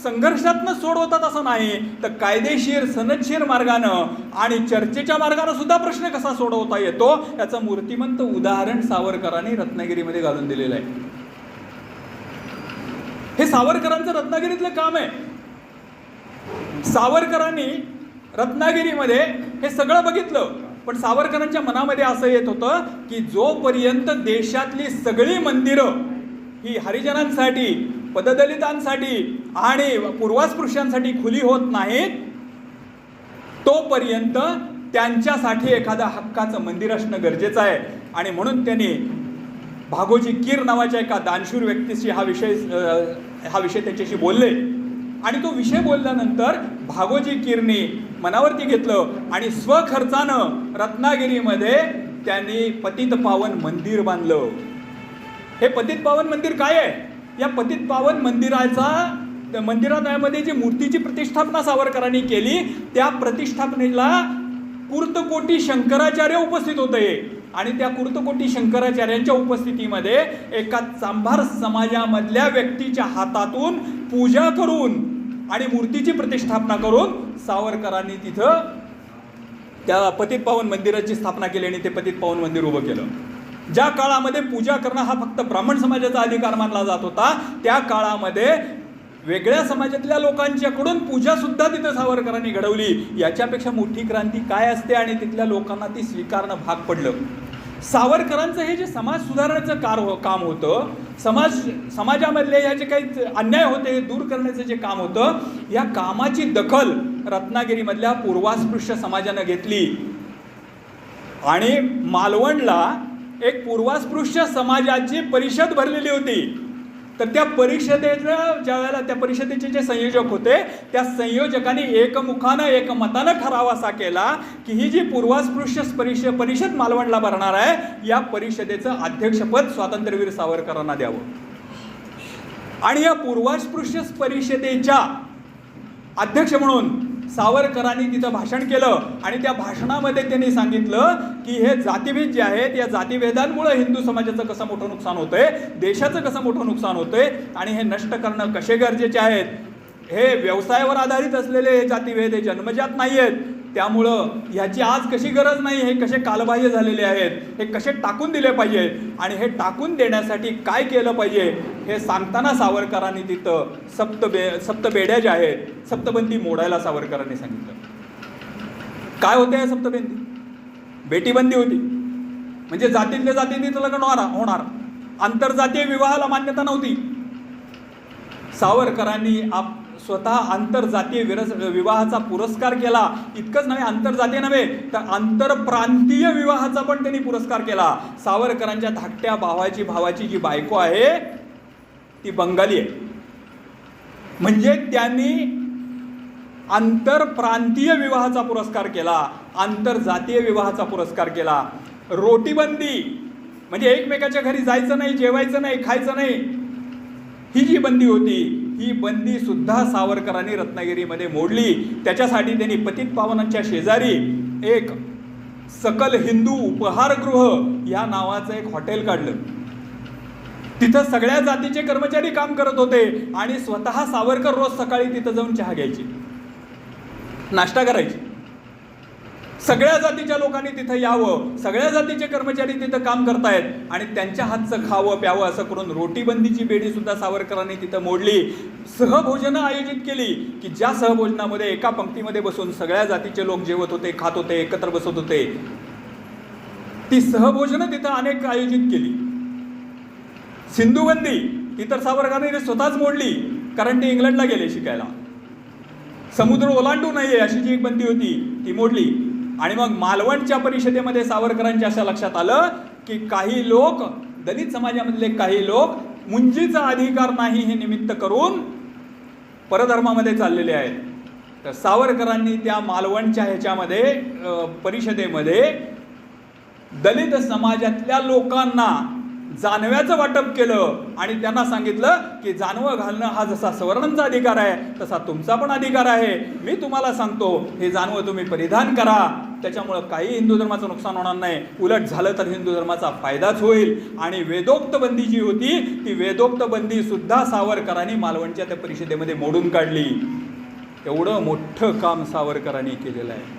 S1: संघर्षातनं सोडवतात असं नाही, तर कायदेशीर सनदशीर मार्गानं आणि चर्चेच्या मार्गानं सुद्धा प्रश्न कसा सोडवता येतो याचं मूर्तिमंत उदाहरण सावरकरांनी रत्नागिरीमध्ये घालून दिलेलं आहे. हे सावरकरांचं रत्नागिरीतलं काम आहे. सावरकरांनी रत्नागिरीमध्ये हे सगळं बघितलं, पण सावरकरांच्या मनामध्ये असं येत होतं की जोपर्यंत देशातली सगळी मंदिरं ही हरिजनांसाठी, पददलितांसाठी आणि पूर्वास्पृश्यांसाठी खुली होत नाहीत तोपर्यंत त्यांच्यासाठी एखादा हक्काचं मंदिर असणं गरजेचं आहे. आणि म्हणून त्यांनी भागोजी कीर नावाच्या एका दानशूर व्यक्तीशी हा विषय त्याच्याशी बोलले. आणि तो विषय बोलल्यानंतर भागोजी कीरनी मनावरती घेतलं आणि स्वखर्चानं रत्नागिरीमध्ये त्यांनी पतित पावन मंदिर बांधलं. हे पतित पावन मंदिर काय आहे? या पतित पावन मंदिरामध्ये जी मूर्तीची प्रतिष्ठापना सावरकरांनी केली त्या प्रतिष्ठापनेला कुर्तकोटी शंकराचार्य उपस्थित होते. आणि त्या कुर्तकोटी शंकराचार्यांच्या उपस्थितीमध्ये एका चांभार समाजामधल्या व्यक्तीच्या हातातून पूजा करून आणि मूर्तीची प्रतिष्ठापना करून सावरकरांनी तिथं त्या पतित पावन मंदिराची स्थापना केली आणि ते पतित पावन मंदिर उभं केलं. ज्या काळामध्ये पूजा करणं हा फक्त ब्राह्मण समाजाचा अधिकार मानला जात होता त्या काळामध्ये वेगळ्या समाजातल्या लोकांच्याकडून पूजा सुद्धा तिथं सावरकरांनी घडवली. याच्यापेक्षा मोठी क्रांती काय असते? आणि तिथल्या लोकांना ती स्वीकारणं भाग पडलं. सावरकरांचं हे जे समाज सुधारण्याचं काम होतं, समाजामधले या जे काही अन्याय होते हे दूर करण्याचं जे काम होतं, या कामाची दखल रत्नागिरीमधल्या पूर्वास्पृश्य समाजानं घेतली. आणि मालवणला एक पूर्वास्पृश्य समाजाची परिषद भरलेली होती. तर त्या परिषदेचं ज्यावेळेला त्या परिषदेचे जे संयोजक होते त्या संयोजकांनी एकमुखानं एकमतानं ठराव असा केला की ही जी पूर्वास्पृश्य परिषद मालवणला भरणार आहे या परिषदेचं अध्यक्षपद स्वातंत्र्यवीर सावरकरांना द्यावं. आणि या पूर्वास्पृश्य परिषदेच्या अध्यक्ष म्हणून सावरकरांनी तिथं भाषण केलं. आणि त्या भाषणामध्ये त्यांनी सांगितलं की हे जातीभेद जे आहेत या जातीभेदांमुळे हिंदू समाजाचं कसं मोठं नुकसान होतंय, देशाचं कसं मोठं नुकसान होतंय आणि हे नष्ट करणं कसे गरजेचे आहेत. हे व्यवसायावर आधारित असलेले हे जातीभेद हे जन्मजात नाही आहेत. त्यामुळं ह्याची आज कशी गरज नाही, हे कसे कालबाह्य झालेले आहेत, हे कसे टाकून दिले पाहिजे आणि हे टाकून देण्यासाठी काय केलं पाहिजे हे सांगताना सावरकरांनी तिथं सप्तबेड्या ज्या आहेत सप्तबंदी मोडायला सावरकरांनी सांगितलं. काय होते या सप्तबंदी? बेटीबंदी होती. म्हणजे जातीतल्या जातीत लग्न होणार, आंतरजातीय विवाहाला मान्यता नव्हती. सावरकरांनी स्वतः आंतरजातीय विवाहाचा पुरस्कार केला. इतकंच नव्हे, आंतरजातीय नव्हे तर आंतरप्रांतीय विवाहाचा पण त्यांनी पुरस्कार केला. सावरकरांच्या धाकट्या भावाची जी बायको आहे ती बंगाली आहे. म्हणजे त्यांनी आंतरप्रांतीय विवाहाचा पुरस्कार केला, आंतरजातीय विवाहाचा पुरस्कार केला. रोटीबंदी म्हणजे एकमेकाच्या घरी जायचं नाही, जेवायचं नाही, खायचं नाही, ही जी बंदी होती ही बंदी सुद्धा सावरकरांनी रत्नागिरीमध्ये मोडली. त्याच्यासाठी त्यांनी पतित पावनांच्या शेजारी एक सकल हिंदू उपहारगृह या नावाचं एक हॉटेल काढलं. तिथं सगळ्या जातीचे कर्मचारी काम करत होते आणि स्वतः सावरकर रोज सकाळी तिथं जाऊन चहा घ्यायची, नाश्ता करायची. सगळ्या जातीच्या लोकांनी तिथं यावं, सगळ्या जातीचे कर्मचारी तिथं काम करतायत आणि त्यांच्या हातचं खावं प्यावं असं करून रोटीबंदीची बेडी सुद्धा सावरकरांनी तिथं मोडली. सहभोजनं आयोजित केली की ज्या सहभोजनामध्ये एका पंक्तीमध्ये बसून सगळ्या जातीचे लोक जेवत होते, खात होते, एकत्र बसत होते. ती सहभोजनं तिथं अनेक आयोजित केली. सिंधुबंदी ती तर सावरकरांनी स्वतःच मोडली, कारण ते इंग्लंडला गेले शिकायला. समुद्र ओलांडू नये अशी जी एक बंदी होती ती मोडली. आणि मग मालवणच्या परिषदेमध्ये सावरकरांच्या अशा लक्षात आलं की काही लोक, दलित समाजामधले काही लोक मुंजीचा अधिकार नाही हे निमित्त करून परधर्मामध्ये चाललेले आहेत. तर सावरकरांनी त्या मालवणच्या ह्याच्यामध्ये परिषदेमध्ये दलित समाजातल्या लोकांना जानव्याचं वाटप केलं आणि त्यांना सांगितलं की जानवं घालणं हा जसा सवर्णांचा अधिकार आहे तसा तुमचा पण अधिकार आहे. मी तुम्हाला सांगतो हे जानवं तुम्ही परिधान करा, त्याच्यामुळं काही हिंदू धर्माचं नुकसान होणार नाही, उलट झालं तर हिंदू धर्माचा फायदाच होईल. आणि वेदोक्त बंदी जी होती ती वेदोक्त बंदी सुद्धा सावरकरांनी मालवणच्या त्या परिषदेमध्ये मोडून काढली. एवढं मोठं काम सावरकरांनी केलेलं आहे,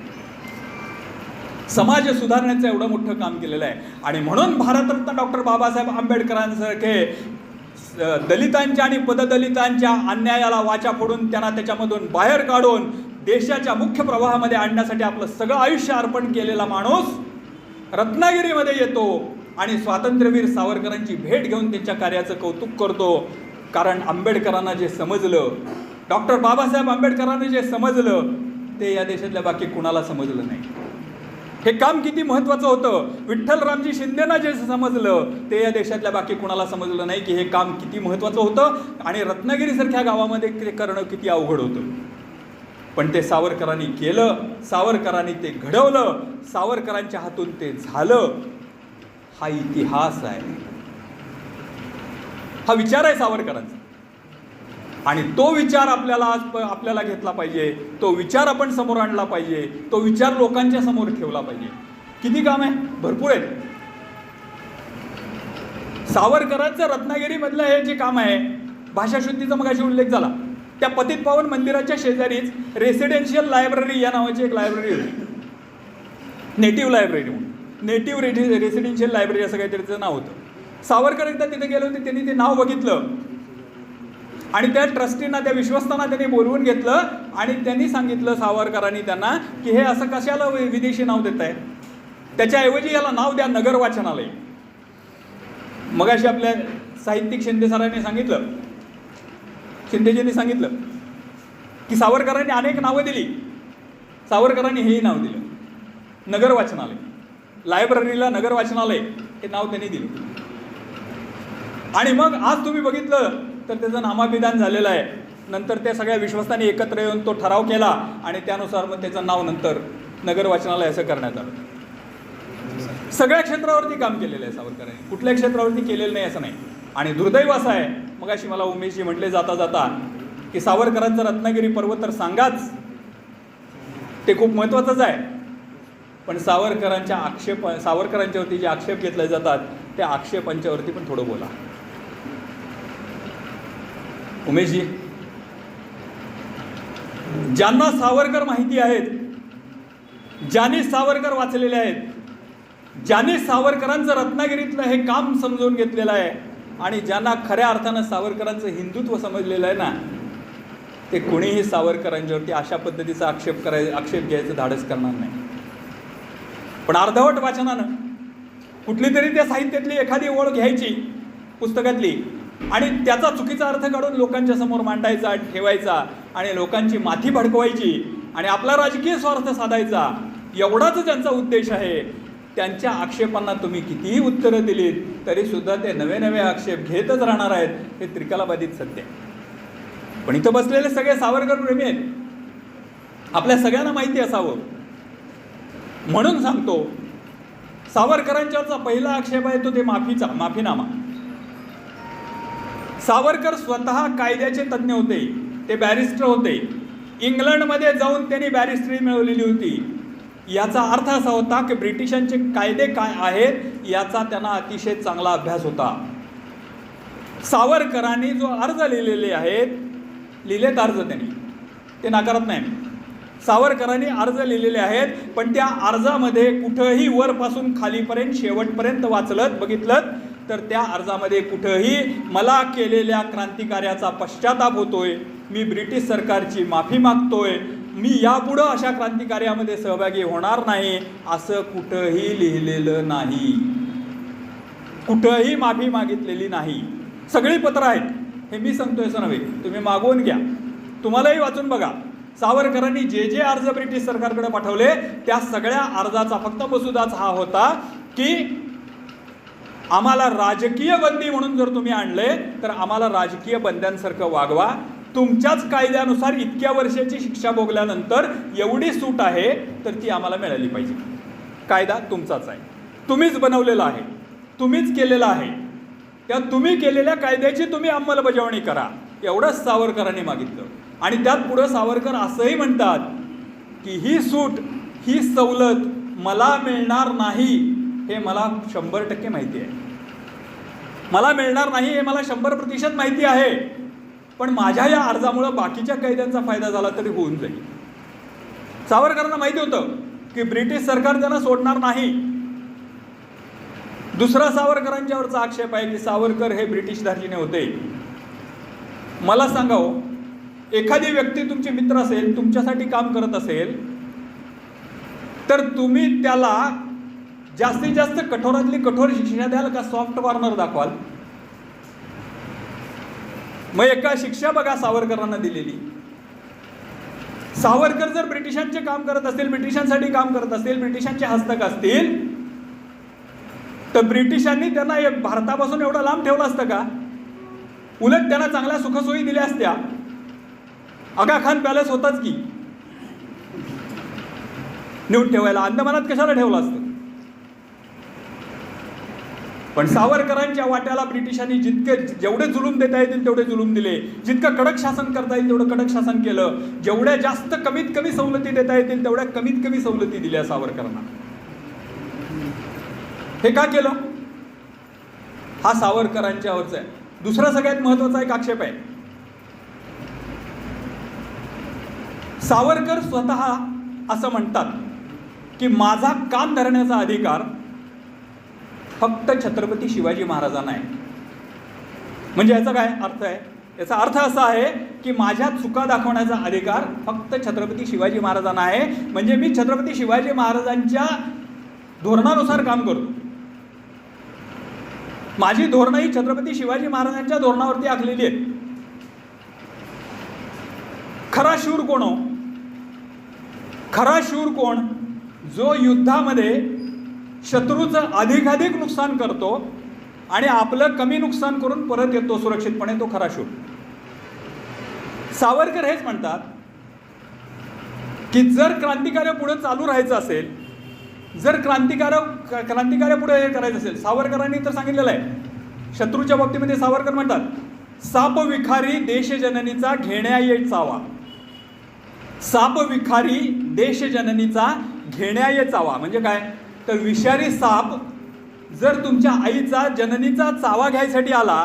S1: समाज सुधारण्याचं एवढं मोठं काम केलेलं आहे. आणि म्हणून भारतरत्न डॉक्टर बाबासाहेब आंबेडकरांसारखे दलितांच्या आणि पददलितांच्या अन्यायाला वाचा फोडून त्यांना त्याच्यामधून बाहेर काढून देशाच्या मुख्य प्रवाहामध्ये आणण्यासाठी आपलं सगळं आयुष्य अर्पण केलेला माणूस रत्नागिरीमध्ये येतो आणि स्वातंत्र्यवीर सावरकरांची भेट घेऊन त्यांच्या कार्याचं कौतुक करतो. कारण आंबेडकरांना जे समजलं, डॉक्टर बाबासाहेब आंबेडकरांना जे समजलं ते या देशातल्या बाकी कुणाला समजलं नाही. हे काम किती महत्त्वाचं होतं, विठ्ठलरामजी शिंदेना जे समजलं ते या देशातल्या बाकी कुणाला समजलं नाही की हे काम किती महत्त्वाचं होतं आणि रत्नागिरीसारख्या गावामध्ये ते करणं किती अवघड होतं. पण ते सावरकरांनी केलं, सावरकरांनी ते घडवलं, सावरकरांच्या हातून ते झालं. हा इतिहास आहे, हा विचार आहे सावरकरांचा. आणि तो विचार आपल्याला घेतला पाहिजे, तो विचार आपण समोर आणला पाहिजे, तो विचार लोकांच्या समोर ठेवला पाहिजे. किती काम आहे, भरपूर आहे. सावरकरांचं रत्नागिरीमधलं हे जे काम आहे, भाषाशुद्धीचा मगाशी उल्लेख झाला, त्या पतित पावन मंदिराच्या शेजारीच रेसिडेन्शियल लायब्ररी या नावाची एक लायब्ररी होती, नेटिव्ह लायब्ररी म्हणून, नेटिव्ह रेसिडेन्शियल लायब्ररी असं काहीतरी त्याचं नाव होतं. सावरकर एकदा तिथे गेले होते, त्यांनी ते नाव बघितलं आणि त्या ट्रस्टींना, त्या विश्वस्तांना त्यांनी बोलवून घेतलं आणि त्यांनी सांगितलं सावरकरांनी त्यांना की हे असं कशाला विदेशी नाव देत आहे, त्याच्याऐवजी याला नाव द्या नगर वाचनालय. मगाशी आपल्या साहित्यिक शिंदे सरांनी सांगितलं, शिंदेजींनी सांगितलं की सावरकरांनी अनेक नावं दिली, सावरकरांनी हेही नाव दिलं नगर वाचनालय. लायब्ररीला नगर वाचनालय हे नाव त्यांनी दिलं. आणि मग आज तुम्ही बघितलं तर त्याचं नामाभिधान झालेलं आहे. नंतर त्या सगळ्या विश्वस्तांनी एकत्र येऊन तो ठराव केला आणि त्यानुसार मग त्याचं नाव नंतर नगर वाचनालय असं करण्यात आलं. सगळ्या क्षेत्रावरती काम केलेलं आहे सावरकरांनी, कुठल्या क्षेत्रावरती केलेलं नाही असं नाही. आणि दुर्दैव असं आहे, मगाशी मला उमेशजी म्हटले जाता जाता की सावरकरांचं रत्नागिरी पर्व तर सांगाच, ते खूप महत्त्वाचंच आहे. पण सावरकरांच्यावरती जे आक्षेप घेतले जातात त्या आक्षेपांच्यावरती पण थोडं बोला. उमेशजी, ज्यांना सावरकर माहिती आहेत, ज्यांनी सावरकर वाचलेले आहेत, ज्यांनी सावरकरांचं रत्नागिरीतलं हे काम समजून घेतलेलं आहे आणि ज्यांना खऱ्या अर्थानं सावरकरांचं हिंदुत्व समजलेलं आहे ना, ते कोणीही सावरकरांच्यावरती अशा पद्धतीचा आक्षेप घ्यायचं धाडस करणार नाही. पण अर्धवट वाचनानं कुठली तरी त्या साहित्यातली एखादी ओळ घ्यायची पुस्तकातली आणि त्याचा चुकीचा अर्थ काढून लोकांच्या समोर मांडायचा, ठेवायचा आणि लोकांची माथी भडकवायची आणि आपला राजकीय स्वार्थ साधायचा, एवढाच त्यांचा उद्देश आहे. त्यांच्या आक्षेपांना तुम्ही कितीही उत्तरं दिलीत तरीसुद्धा ते नवे नवे आक्षेप घेतच राहणार आहेत. हे त्रिकालाबाधित सत्य. पण इथं बसलेले सगळे सावरकर प्रेमी आहेत, आपल्या सगळ्यांना माहिती असावं म्हणून सांगतो. सावरकरांच्यावरचा पहिला आक्षेप आहे तो ते माफीनामा. सावरकर स्वतः कायद्याचे तज्ज्ञ होते, ते बॅरिस्टर होते. इंग्लंडमध्ये जाऊन त्यांनी बॅरिस्टरी मिळवलेली होती. याचा अर्थ असा होता की ब्रिटिशांचे कायदे काय आहेत याचा त्यांना अतिशय चांगला अभ्यास होता. सावरकरांनी जो अर्ज लिहिलेले आहेत, लिहिलेत अर्ज त्यांनी, ते नाकारत नाही. सावरकरांनी अर्ज लिहिलेले आहेत, पण त्या अर्जामध्ये कुठंही वरपासून खालीपर्यंत शेवटपर्यंत वाचलत बघितलं तर त्या अर्जामध्ये कुठंही मला केलेल्या क्रांतिकार्याचा पश्चाताप होतोय, मी ब्रिटिश सरकारची माफी मागतोय, मी यापुढं अशा क्रांतिकार्यामध्ये सहभागी होणार नाही असं कुठंही लिहिलेलं नाही. कुठंही माफी मागितलेली नाही. सगळी पत्र आहेत, हे मी सांगतोय असं नव्हे, तुम्ही मागवून घ्या, तुम्हालाही वाचून बघा. सावरकरांनी जे जे अर्ज ब्रिटिश सरकारकडे पाठवले त्या सगळ्या अर्जाचा फक्त मसुदाच हा होता की आम्हाला राजकीय बंदी म्हणून जर तुम्ही आणले तर आम्हाला राजकीय बंद्यांसारखं वागवा. तुमच्याच कायद्यानुसार इतक्या वर्षाची शिक्षा भोगल्यानंतर एवढी सूट आहे तर ती आम्हाला मिळाली पाहिजे. कायदा तुमचाच आहे, तुम्हीच बनवलेला आहे, तुम्हीच केलेला आहे, त्या तुम्ही केलेल्या कायद्याची तुम्ही अंमलबजावणी करा, एवढंच सावरकरांनी मागितलं. आणि त्यात पुढं सावरकर असंही म्हणतात की ही सूट, ही सवलत मला मिळणार नाही हे मला 100% माहिती आहे, मला मिळणार नाही हे मला 100% माहिती आहे, पण माझ्या या अर्जामुळं बाकीच्या कायद्यांचा फायदा झाला तरी होऊन जाईल. सावरकरांना माहिती होतं की ब्रिटिश सरकार त्यांना सोडणार नाही. दुसरा सावरकरांच्यावरचा आक्षेप आहे की सावरकर हे ब्रिटिश धार्जिणे होते. मला सांगावं, एखादी व्यक्ती तुमची मित्र असेल, तुमच्यासाठी काम करत असेल, तर तुम्ही त्याला जास्तीत जास्त कठोरातली कठोर शिक्षा द्याल का सॉफ्ट कॉर्नर दाखवाल? मग एका शिक्षा बघा सावरकरांना दिलेली. सावरकर जर ब्रिटिशांचे काम करत असतील, ब्रिटिशांसाठी काम करत असतील, ब्रिटिशांचे हस्तक असतील, तर ब्रिटिशांनी त्यांना भारतापासून एवढं लांब ठेवलं असतं का? उलट त्यांना चांगल्या सुखसोयी दिल्या असत्या. आगा खान पॅलेस होताच की नेऊन ठेवायला, अंदमानात कशाला ठेवलं असतं? पण सावरकरांच्या वाट्याला ब्रिटिशांनी जेवढे जुलूम देता येतील तेवढे जुलूम दिले, जितकं कडक शासन करता येईल तेवढं कडक शासन केलं, जेवढ्या जास्त कमीत कमी सवलती देता येतील तेवढ्या कमीत कमी सवलती दिल्या सावरकरांना. हे का केलं? हा सावरकरांच्यावरचा आहे. दुसरा सगळ्यात महत्वाचा एक आक्षेप आहे. सावरकर स्वतः असं म्हणतात की माझा कान धरण्याचा अधिकार फक्त छत्रपती शिवाजी महाराजांना आहे. म्हणजे याचा काय अर्थ आहे? याचा अर्थ असा आहे की माझ्या चुका दाखवण्याचा अधिकार फक्त छत्रपती शिवाजी महाराजांना आहे. म्हणजे मी छत्रपती शिवाजी महाराजांच्या धोरणानुसार काम करतो. माझी धोरणं ही छत्रपती शिवाजी महाराजांच्या धोरणावरती आखलेली आहेत. खरा शूर कोण हो? खरा शूर कोण? जो युद्धामध्ये शत्रूचं अधिकाधिक नुकसान करतो आणि आपलं कमी नुकसान करून परत येतो सुरक्षितपणे, तो खरा शूर. सावरकर हेच म्हणतात की जर क्रांतिकार्य पुढे चालू राहायचं असेल, जर क्रांतिकार्य पुढे हे करायचं असेल, सावरकरांनी तर सांगितलेलं आहे, शत्रूच्या बाबतीमध्ये सावरकर म्हणतात साप विखारी देशजननीचा घेण्या ये चावा. साप विखारी देशजननीचा घेण्या ये चावा म्हणजे काय? तर विषारी साप जर तुमच्या आईचा, जननीचा चावा घ्यायसाठी आला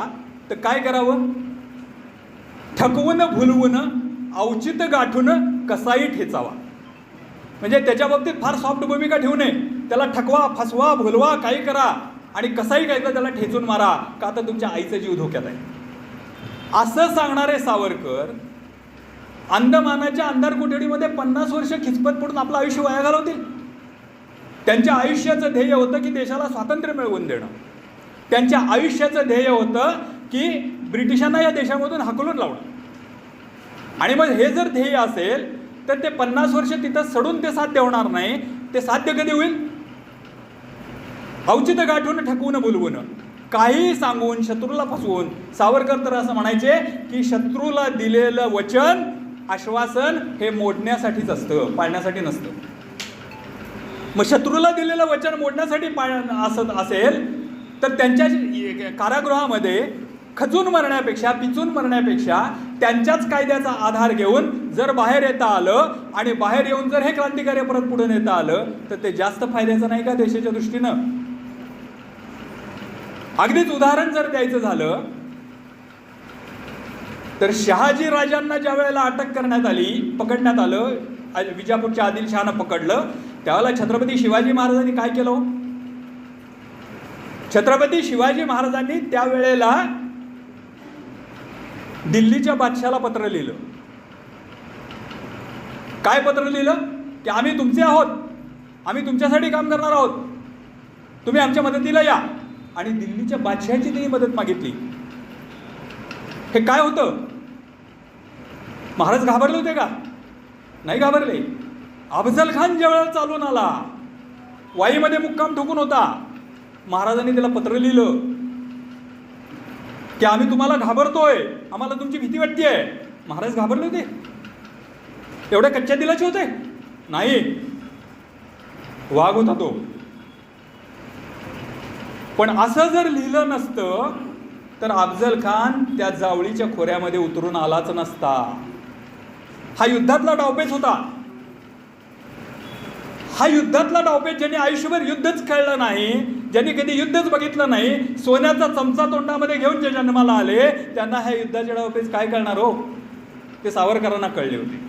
S1: तर काय करावं? ठकवून भुलवून औचित गाठून कसाही ठेचावा. म्हणजे त्याच्या बाबतीत फार सॉफ्ट भूमिका ठेवू नये. त्याला ठकवा, फसवा, भुलवा, काही करा आणि कसाही काय त्याला ठेचून मारा, का तर तुमच्या आईचा जीव धोक्यात आहे. असं सांगणारे सावरकर अंदमानाच्या अंधार कोठडीमध्ये 50 वर्ष खिचपत पडून आपलं आयुष्य वाया घालवतील. त्यांच्या आयुष्याचं ध्येय होतं की देशाला स्वातंत्र्य मिळवून देणं. त्यांच्या आयुष्याचं ध्येय होतं की ब्रिटिशांना या देशामधून हाकलून लावणं. आणि मग हे जर ध्येय असेल तर ते 50 वर्ष तिथं सडून ते साध्य होणार नाही. ते साध्य कधी होईल? औचित्य गाठून, ठकवून, बोलवून, काही सांगून, शत्रूला फसवून. सावरकर तर असं म्हणायचे की शत्रूला दिलेलं वचन, आश्वासन हे मोडण्यासाठीच असतं, पाळण्यासाठी नसतं. मग शत्रूला दिलेलं वचन मोडण्यासाठी असत असेल तर त्यांच्या कारागृहामध्ये खचून मरण्यापेक्षा, पिचून मरण्यापेक्षा त्यांच्याच कायद्याचा आधार घेऊन जर बाहेर येता आलं आणि बाहेर येऊन जर हे क्रांतिकार्य परत पुढे नेता आलं तर ते जास्त फायद्याचं नाही का देशाच्या दृष्टीनं? अगदीच उदाहरण जर द्यायचं झालं तर शहाजी राजांना ज्या वेळेला अटक करण्यात आली, पकडण्यात आलं, विजापूरच्या आदिलशहानं पकडलं, त्यावेळेला छत्रपती शिवाजी महाराजांनी काय केलं? छत्रपती शिवाजी महाराजांनी त्यावेळेला दिल्लीच्या बादशाला पत्र लिहिलं. काय पत्र लिहिलं? की आम्ही तुमचे आहोत, आम्ही तुमच्यासाठी काम करणार आहोत, तुम्ही आमच्या मदतीला या. आणि दिल्लीच्या बादशाची त्यांनी मदत मागितली. हे काय होतं? महाराज घाबरले होते का? नाही घाबरले. अफजल खान ज्यावेळेला चालून आला, वाईमध्ये मुक्काम ठोकून होता, महाराजांनी त्याला पत्र लिहिलं की आम्ही तुम्हाला घाबरतोय, आम्हाला तुमची भीती वाटतेय. महाराज घाबरले होते? एवढ्या कच्च्या दिलाचे होते? नाही, वाघ होता तो. पण असं जर लिहिलं नसतं तर अफजल खान त्या जावळीच्या खोऱ्यामध्ये उतरून आलाच नसता. हा युद्धातला डावपेच होता. हा युद्धातला डावपेच ज्यांनी आयुष्यभर युद्धच खेळलं नाही, ज्यांनी कधी युद्धच बघितलं नाही, सोन्याचा चमचा तोंडामध्ये घेऊन जे जन्माला आले, त्यांना ह्या युद्धाचे डावपेच काय कळणार हो? ते सावरकरांना कळले होते.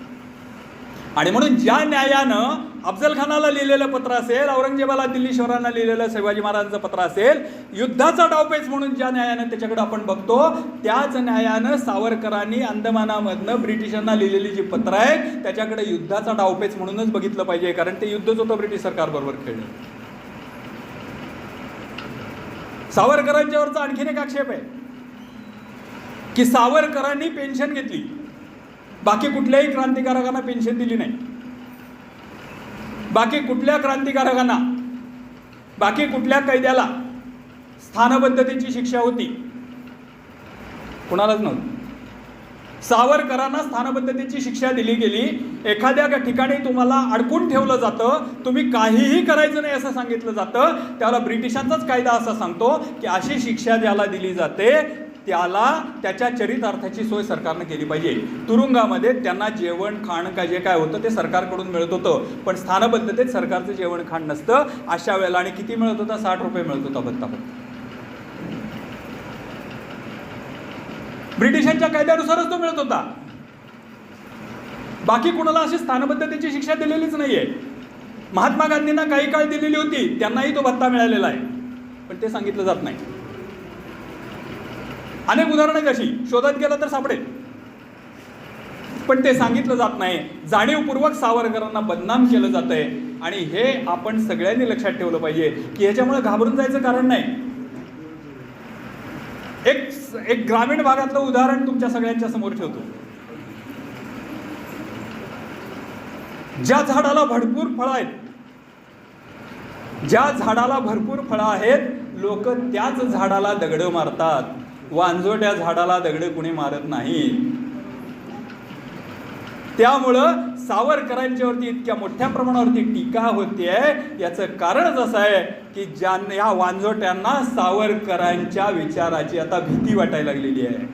S1: आणि म्हणून ज्या न्यायानं अफजल खानाला लिहिलेलं पत्र असेल, औरंगजेबाला दिल्लीश्वरांना लिहिलेलं शिवाजी महाराजांचं पत्र असेल, युद्धाचा डावपेच म्हणून ज्या न्यायानं त्याच्याकडे आपण बघतो, त्याच न्यायानं सावरकरांनी अंदमानामधनं ब्रिटिशांना लिहिलेली जी पत्र आहे त्याच्याकडे युद्धाचा डावपेच म्हणूनच बघितलं पाहिजे, कारण ते युद्धच होतं ब्रिटिश सरकारबरोबर खेळलं. सावरकरांच्यावरचा आणखीन एक आक्षेप आहे की सावरकरांनी पेन्शन घेतली, बाकी कुठल्याही क्रांतिकारकांना पेन्शन दिली नाही. बाकी कुठल्या क्रांतिकारकांना, बाकी कुठल्या कैद्याला स्थानबद्धतेची शिक्षा होती? कुणालाच नव्हती. सावरकरांना स्थानबद्धतेची शिक्षा दिली गेली. एखाद्या ठिकाणी तुम्हाला अडकून ठेवलं जातं, तुम्ही काहीही करायचं नाही असं सांगितलं जातं, त्याला ब्रिटिशांचाच कायदा असा सांगतो की अशी शिक्षा ज्याला दिली जाते त्याला त्याच्या चरितार्थाची सोय सरकारनं केली पाहिजे. तुरुंगामध्ये त्यांना जेवण खाण का जे काय होतं ते सरकारकडून मिळत होतं, पण स्थानबद्धतेत सरकारचं जेवण खाण नसतं. अशा वेळेला आणि किती मिळत होता? 60 रुपये मिळत होता भत्ता. ब्रिटिशांच्या कायद्यानुसारच तो मिळत होता. बाकी कुणाला अशी स्थानबद्धतेची शिक्षा दिलेलीच नाहीये. महात्मा गांधींना काही काळ दिलेली होती, त्यांनाही तो भत्ता मिळालेला आहे, पण ते सांगितलं जात नाही. अनेक उदाहरणं आहेत अशी, शोधत गेलं तर सापडेल, पण ते सांगितलं जात नाही. जाणीवपूर्वक सावरकरांना बदनाम केलं जातंय. आणि हे आपण सगळ्यांनी लक्षात ठेवलं पाहिजे की ह्याच्यामुळे घाबरून जायचं कारण नाही. एक ग्रामीण भागातलं उदाहरण तुमच्या सगळ्यांच्या समोर ठेवतो. ज्या झाडाला भरपूर फळं आहेत, ज्या झाडाला भरपूर फळं आहेत, लोक त्याच झाडाला दगडं मारतात. वांजोट्या झाडाला दगडं कुणी मारत नाही. त्यामुळं सावरकरांच्यावरती इतक्या मोठ्या प्रमाणावरती टीका होतीये, याचं कारणच असं आहे की या वांजोट्यांना सावरकरांच्या विचाराची आता भीती वाटायला लागलेली आहे.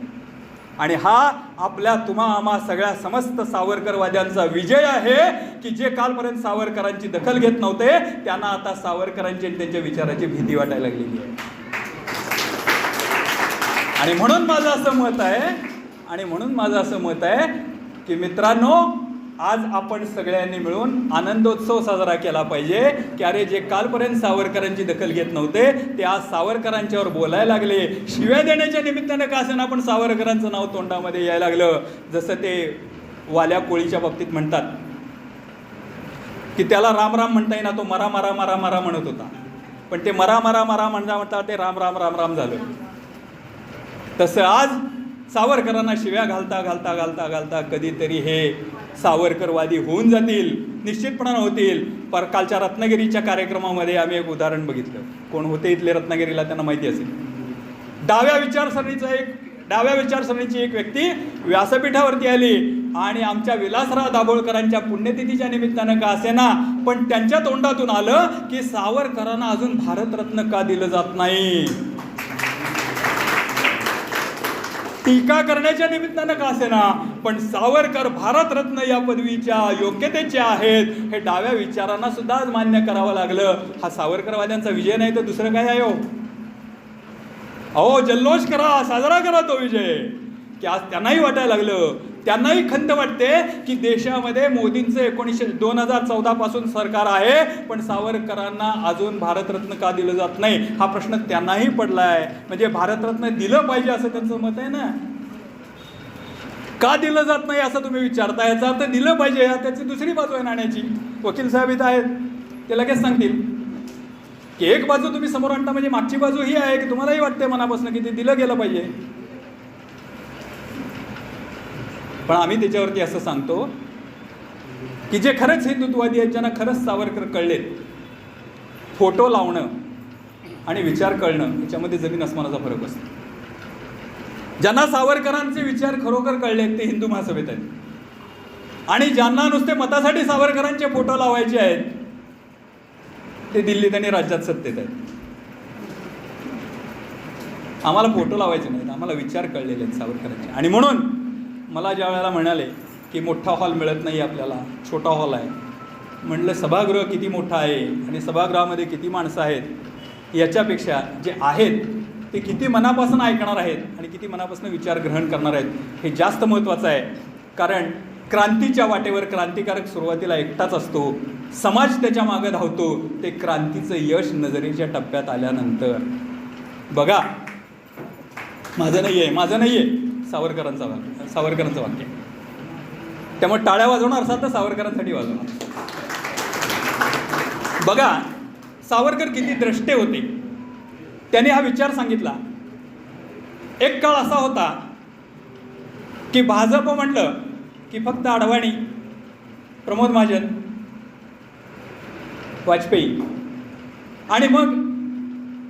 S1: आणि हा आपल्या आम्हा सगळ्या समस्त सावरकरवाद्यांचा विजय आहे की जे कालपर्यंत सावरकरांची दखल घेत नव्हते, त्यांना आता सावरकरांची आणि त्यांच्या विचाराची भीती वाटायला लागलेली आहे. आणि म्हणून माझं असं मत आहे की मित्रांनो, आज आपण सगळ्यांनी मिळून आनंदोत्सव साजरा केला पाहिजे की अरे जे कालपर्यंत सावरकरांची दखल घेत नव्हते ते आज सावरकरांच्यावर बोलायला लागले. शिव्या देण्याच्या निमित्तानं का असेना पण सावरकरांचं नाव तोंडामध्ये यायला लागलं. जसं ते वाल्या कोळीच्या बाबतीत म्हणतात की त्याला राम राम म्हणता येईना, तो मरा मरा मरा मरा म्हणत होता, पण ते मरा मरा मरा म्हणता ते राम राम राम राम झालं. तसं आज सावरकरांना शिव्या घालता घालता घालता घालता कधीतरी हे सावरकरवादी होऊन जातील, निश्चितपणानं होतील. पर कालच्या रत्नागिरीच्या कार्यक्रमामध्ये आम्ही एक उदाहरण बघितलं. कोण होते इथले रत्नागिरीला त्यांना माहिती असेल. डाव्या विचारसरणीची एक व्यक्ती व्यासपीठावरती आली आणि आमच्या विलासराव दाभोळकरांच्या पुण्यतिथीच्या निमित्तानं का असेना पण त्यांच्या तोंडातून आलं की सावरकरांना अजून भारतरत्न का दिलं जात नाही. टीका करण्याच्या निमित्तानं का असेना पण सावरकर भारतरत्न या पदवीच्या योग्यतेचे आहेत हे डाव्या विचारांना सुद्धा आज मान्य करावं लागलं. हा सावरकरवाद्यांचा विजय नाही तर दुसरं काय आहे हो? अहो जल्लोष करा, साजरा करा तो विजय की आज त्यांनाही वाटायला लागलं, त्यांनाही खंत वाटते की देशामध्ये मोदींचं 2014 पासून सरकार आहे, पण सावरकरांना अजून भारतरत्न का दिलं जात नाही हा प्रश्न त्यांनाही पडला आहे. म्हणजे भारतरत्न दिलं पाहिजे असं त्यांचं मत आहे ना. का दिलं जात नाही असं तुम्ही विचारता, याचा अर्थ दिलं पाहिजे, त्याची दुसरी बाजू आहे नाण्याची. वकील साहेब इथं आहेत, ते लगेच सांगतील की एक बाजू तुम्ही समोर आणता, म्हणजे मागची बाजू ही आहे की तुम्हालाही वाटते मनापासून की ते दिलं गेलं पाहिजे. पण आम्ही त्याच्यावरती असं सांगतो की जे खरंच हिंदुत्ववादी आहेत, ज्यांना खरंच सावरकर कळलेत, फोटो लावणं आणि विचार कळणं याच्यामध्ये जमीन आसमानाचा फरक असतो. ज्यांना सावरकरांचे विचार खरोखर कळलेत ते हिंदू महासभेत आहेत, आणि ज्यांना नुसते मतासाठी सावरकरांचे फोटो लावायचे आहेत ते दिल्लीत आणि राज्यात सत्तेत आहेत. आम्हाला फोटो लावायचे नाहीत, आम्हाला विचार कळलेले आहेत सावरकरांचे. आणि म्हणून मला ज्या वेळेला म्हणाले की मोठा हॉल मिळत नाही आपल्याला, छोटा हॉल आहे, म्हटलं सभागृह किती मोठं आहे आणि सभागृहामध्ये किती माणसं आहेत याच्यापेक्षा जे आहेत ते किती मनापासून ऐकणार आहेत आणि किती मनापासून विचार ग्रहण करणार आहेत हे जास्त महत्त्वाचं आहे. कारण क्रांतीच्या वाटेवर क्रांतिकारक सुरुवातीला एकटाच असतो, समाज त्याच्या मागं धावतो. ते क्रांतीचं यश नजरेच्या टप्प्यात आल्यानंतर. बघा, माझं नाही आहे, सावरकरांचं वाक्य. त्यामुळे टाळ्या वाजवणार असाल तर सावरकरांसाठी वाजवणार. बघा, सावरकर किती द्रष्टे होते. त्याने हा विचार सांगितला. एक काळ असा होता की भाजप म्हटलं की फक्त अडवाणी, प्रमोद महाजन, वाजपेयी आणि मग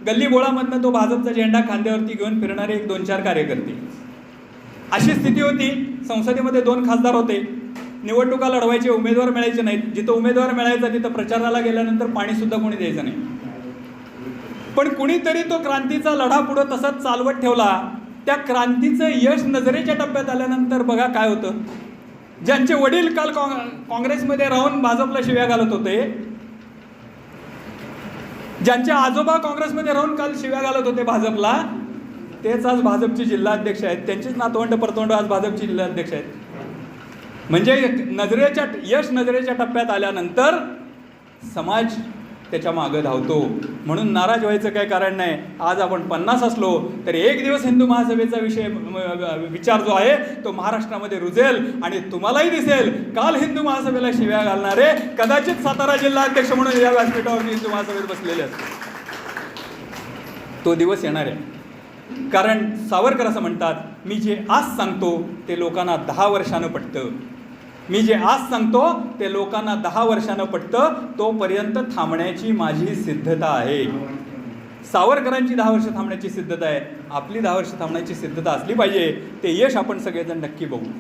S1: गल्ली बोळामधनं तो भाजपचा झेंडा खांद्यावरती घेऊन फिरणारे 1-2-4 कार्यकर्ते, अशी स्थिती होती. संसदेमध्ये 2 खासदार होते, निवडणुका लढवायचे, उमेदवार मिळायचे नाहीत. जिथं उमेदवार मिळायचा तिथं प्रचाराला गेल्यानंतर पाणीसुद्धा कोणी द्यायचं नाही. पण कुणीतरी तो क्रांतीचा लढा पुढं तसाच चालवत ठेवला. त्या क्रांतीचं यश नजरेच्या टप्प्यात आल्यानंतर बघा काय होतं. ज्यांचे वडील काल काँग्रेसमध्ये राहून भाजपला शिव्या घालत होते, ज्यांचे आजोबा काँग्रेसमध्ये राहून काल शिव्या घालत होते भाजपला, तेच आज भाजपचे जिल्हाध्यक्ष आहेत. त्यांचीच नातवंड परतवंड आज भाजपचे जिल्हाध्यक्ष आहेत. म्हणजे यश नजरेच्या टप्प्यात आल्यानंतर समाज त्याच्या मागं धावतो. म्हणून नाराज व्हायचं काही कारण नाही. आज आपण 50 असलो तरी एक दिवस हिंदू महासभेचा विचार जो आहे तो महाराष्ट्रामध्ये रुजेल आणि तुम्हालाही दिसेल. काल हिंदू महासभेला शिव्या घालणारे कदाचित सातारा जिल्हाध्यक्ष म्हणून या व्यासपीठावर हिंदू महासभेत बसलेले आहेत. तो दिवस येणार आहे. कारण सावरकर असं म्हणतात, मी जे आज सांगतो ते लोकांना 10 वर्षानं पटतं. मी जे आज सांगतो ते लोकांना 10 वर्षानं पटतं. तोपर्यंत थांबण्याची माझी सिद्धता आहे. सावरकरांची 10 वर्ष थांबण्याची सिद्धता आहे. आपली 10 वर्ष थांबण्याची सिद्धता असली पाहिजे. ते यश आपण सगळेजण नक्की बघू.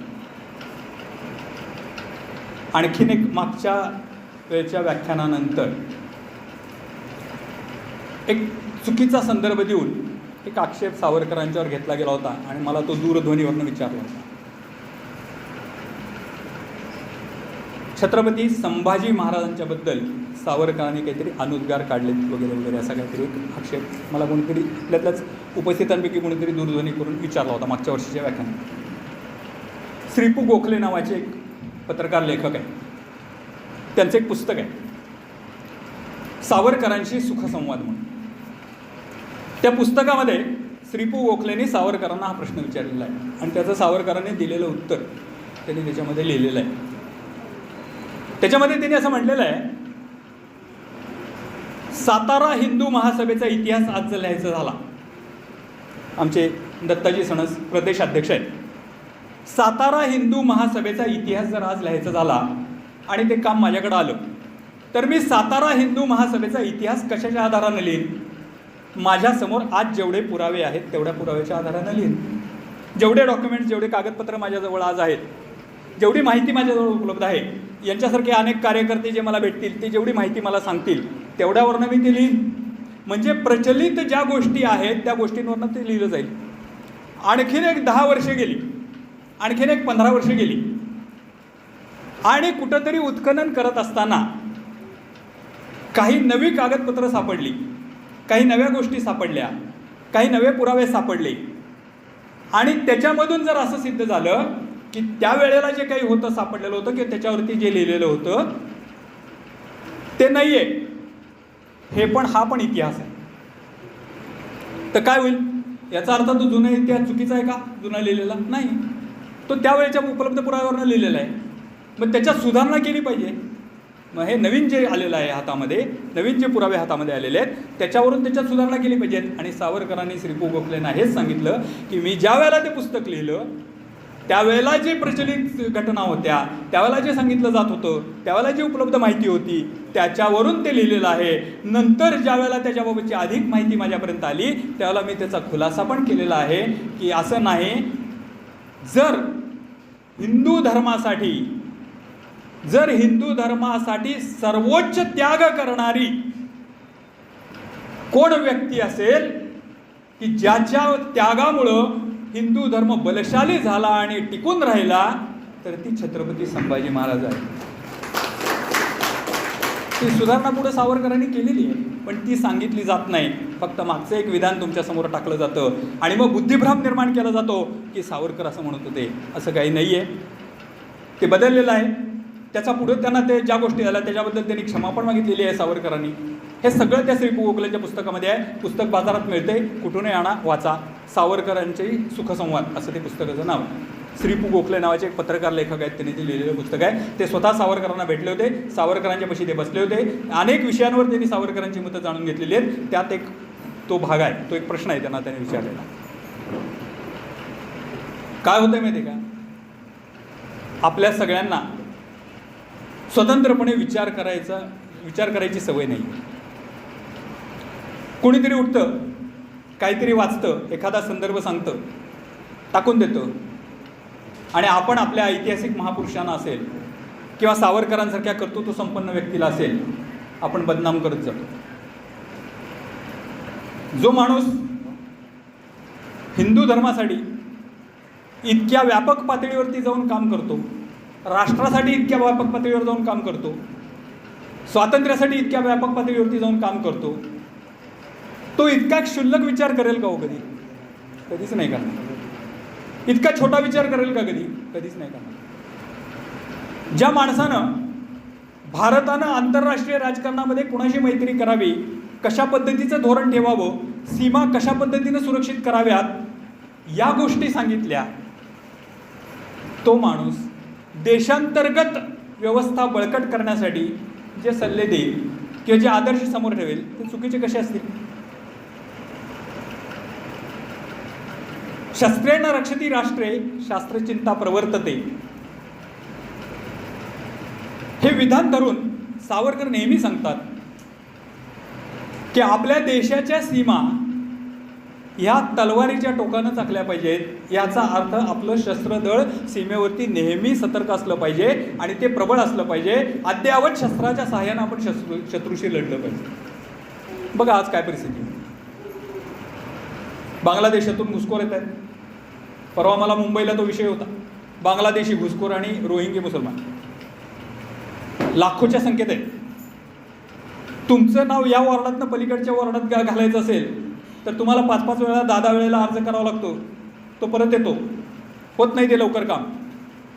S1: आणखीन एक मागच्या वेळच्या व्याख्यानानंतर एक चुकीचा संदर्भ देऊन एक आक्षेप सावरकरांच्यावर घेतला गेला होता आणि मला तो दूरध्वनीवरनं विचारला होता. छत्रपती संभाजी महाराजांच्याबद्दल सावरकरांनी काहीतरी अनुद्गार काढलेत वगैरे वगैरे असा काहीतरी एक आक्षेप मला कोणीतरी आपल्यातल्याच उपस्थितांपैकी कोणीतरी दूरध्वनी करून विचारला होता मागच्या वर्षीच्या व्याख्यानात. श्रीपू गोखले नावाचे एक पत्रकार लेखक आहे. त्यांचं एक पुस्तक आहे सावरकरांशी सुखसंवाद म्हणून. त्या पुस्तकामध्ये श्रीपू गोखलेंनी सावरकरांना हा प्रश्न विचारलेला आहे आणि त्याचं सावरकरांनी दिलेलं उत्तर त्यांनी त्याच्यामध्ये लिहिलेलं आहे. त्याच्यामध्ये त्यांनी असं म्हटलेलं आहे, सातारा हिंदू महासभेचा इतिहास आज जर लिहायचा झाला, आमचे दत्ताजी सणस प्रदेशाध्यक्ष आहेत, सातारा हिंदू महासभेचा इतिहास जर आज लिहायचा झाला आणि ते काम माझ्याकडे आलं तर मी सातारा हिंदू महासभेचा इतिहास कशाच्या आधारानं लिहीन? माझ्यासमोर आज जेवढे पुरावे आहेत तेवढ्या पुराव्याच्या आधारानं लिहीन. जेवढे डॉक्युमेंट्स, जेवढे कागदपत्र माझ्याजवळ आज आहेत, जेवढी माहिती माझ्याजवळ उपलब्ध आहे, यांच्यासारखे अनेक कार्यकर्ते जे मला भेटतील ते जेवढी माहिती मला सांगतील तेवढ्यावरनं मी ते लिहीन. म्हणजे प्रचलित ज्या गोष्टी आहेत त्या गोष्टींवरनं ते लिहिलं जाईल. आणखीन एक 10 वर्षे गेली, आणखीन एक 15 वर्षे गेली आणि कुठंतरी उत्खनन करत असताना काही नवी कागदपत्रं सापडली, काही नव्या गोष्टी सापडल्या, काही नवे पुरावे सापडले आणि त्याच्यामधून जर असं सिद्ध झालं की त्यावेळेला जे काही होतं सापडलेलं होतं की त्याच्यावरती जे लिहिलेलं होतं ते नाही आहे, हा पण इतिहास आहे, तर काय होईल? याचा अर्थ तो जुना इतिहास चुकीचा आहे का? जुना लिहिलेला नाही, तो त्यावेळेच्या उपलब्ध पुराव्यावरनं लिहिलेला आहे. मग त्याच्यात सुधारणा केली पाहिजे. मग हे नवीन जे आलेलं आहे हातामध्ये, नवीन जे पुरावे हातामध्ये आलेले आहेत त्याच्यावरून त्याच्यात सुधारणा केली पाहिजेत. आणि सावरकरांनी श्रीपू गोखलेंना हेच सांगितलं की मी ज्या वेळेला ते पुस्तक लिहिलं त्यावेळेला जे प्रचलित घटना होत्या, त्यावेळेला जे सांगितलं जात होतं, त्यावेळेला जी उपलब्ध माहिती होती त्याच्यावरून ते लिहिलेलं आहे. नंतर ज्या वेळेला त्याच्याबाबतची अधिक माहिती माझ्यापर्यंत आली त्यावेळेला मी त्याचा खुलासा पण केलेला आहे की असं नाही, जर हिंदू धर्मासाठी सर्वोच्च त्याग करणारी कोण व्यक्ती असेल की ज्याच्या त्यागामुळं हिंदू धर्म बलशाली झाला आणि टिकून राहिला, तर ती छत्रपती संभाजी महाराज आहे. ती सुधारणा पुढे सावरकरांनी केलेली आहे, पण ती सांगितली जात नाही. फक्त मागचं एक विधान तुमच्यासमोर टाकलं जातं आणि मग बुद्धिभ्रम निर्माण केला जातो की सावरकर असं म्हणत होते. असं काही नाही आहे, ते बदललेलं आहे. त्याचा पुढे त्यांना ते ज्या गोष्टी झाल्या त्याच्याबद्दल त्यांनी क्षमा पण मागितलेली आहे सावरकरांनी. हे सगळं त्या श्रीपू गोखलेंच्या पुस्तकामध्ये आहे. पुस्तक बाजारात मिळते, कुठूनही आणा, वाचा. सावरकरांचे सुखसंवाद असं ते पुस्तकाचं नाव आहे. श्रीपू गोखले नावाचे एक पत्रकार लेखक आहेत, त्यांनी ते लिहिलेलं पुस्तक आहे. ते स्वतः सावरकरांना भेटले होते, सावरकरांच्या पाशी ते बसले होते. अनेक विषयांवर त्यांनी सावरकरांची मतं जाणून घेतलेली आहेत. त्यात एक तो भाग आहे, तो एक प्रश्न आहे त्यांना त्यांनी विचारलेला. काय होतंय माहिती आहे का, आपल्या सगळ्यांना स्वतंत्रपणे विचार करायची सवय नाही. कोणीतरी उठतं, काहीतरी वाचतं, एखादा संदर्भ सांगतं, टाकून देतं आणि आपण आपल्या ऐतिहासिक महापुरुषांना असेल किंवा सावरकरांसारख्या कर्तृत्व संपन्न व्यक्तीला असेल आपण बदनाम करत जातो. जो माणूस हिंदू धर्मासाठी इतक्या व्यापक पातळीवरती जाऊन काम करतो, राष्ट्रासाठी इतक्या व्यापक पातळीवर जाऊन काम करतो, स्वातंत्र्यासाठी इतक्या व्यापक पातळीवरती जाऊन काम करतो, तो इतका क्षुल्लक विचार करेल का हो कधी? कधीच नाही करणार. इतका छोटा विचार करेल का कधी? कधीच नाही करणार. ज्या माणसानं भारतानं आंतरराष्ट्रीय राजकारणामध्ये कुणाशी मैत्री करावी, कशा पद्धतीचं धोरण ठेवावं, सीमा कशा पद्धतीनं सुरक्षित कराव्यात, या गोष्टी सांगितल्या, तो माणूस देशांतर्गत व्यवस्था बळकट करण्यासाठी जे सल्ले देईल किंवा जे आदर्श समोर ठेवेल ते चुकीचे कसे असतील? शस्त्रेण रक्षती राष्ट्रे शास्त्रचिंता प्रवर्तते, हे विधान धरून सावरकर नेहमी सांगतात की आपल्या देशाच्या सीमा ह्या तलवारीच्या टोकानं चाकल्या पाहिजेत. याचा अर्थ आपलं शस्त्रदळ सीमेवरती नेहमी सतर्क असलं पाहिजे आणि ते प्रबळ असलं पाहिजे. अद्ययावत शस्त्राच्या सहाय्यानं आपण शत्रूशी लढलं पाहिजे. बघा आज काय परिस्थिती. बांगलादेशातून घुसखोर येत आहेत. परवा मला मुंबईला तो विषय होता, बांगलादेशी घुसखोर आणि रोहिंगी मुसलमान लाखोच्या संख्येत आहेत. तुमचं नाव या वॉर्डातनं पलीकडच्या वॉर्डात घालायचं असेल तर तुम्हाला 5-5 वेळा 10-10 वेळेला अर्ज करावा लागतो, तो परत येतो, होत नाही ते लवकर काम.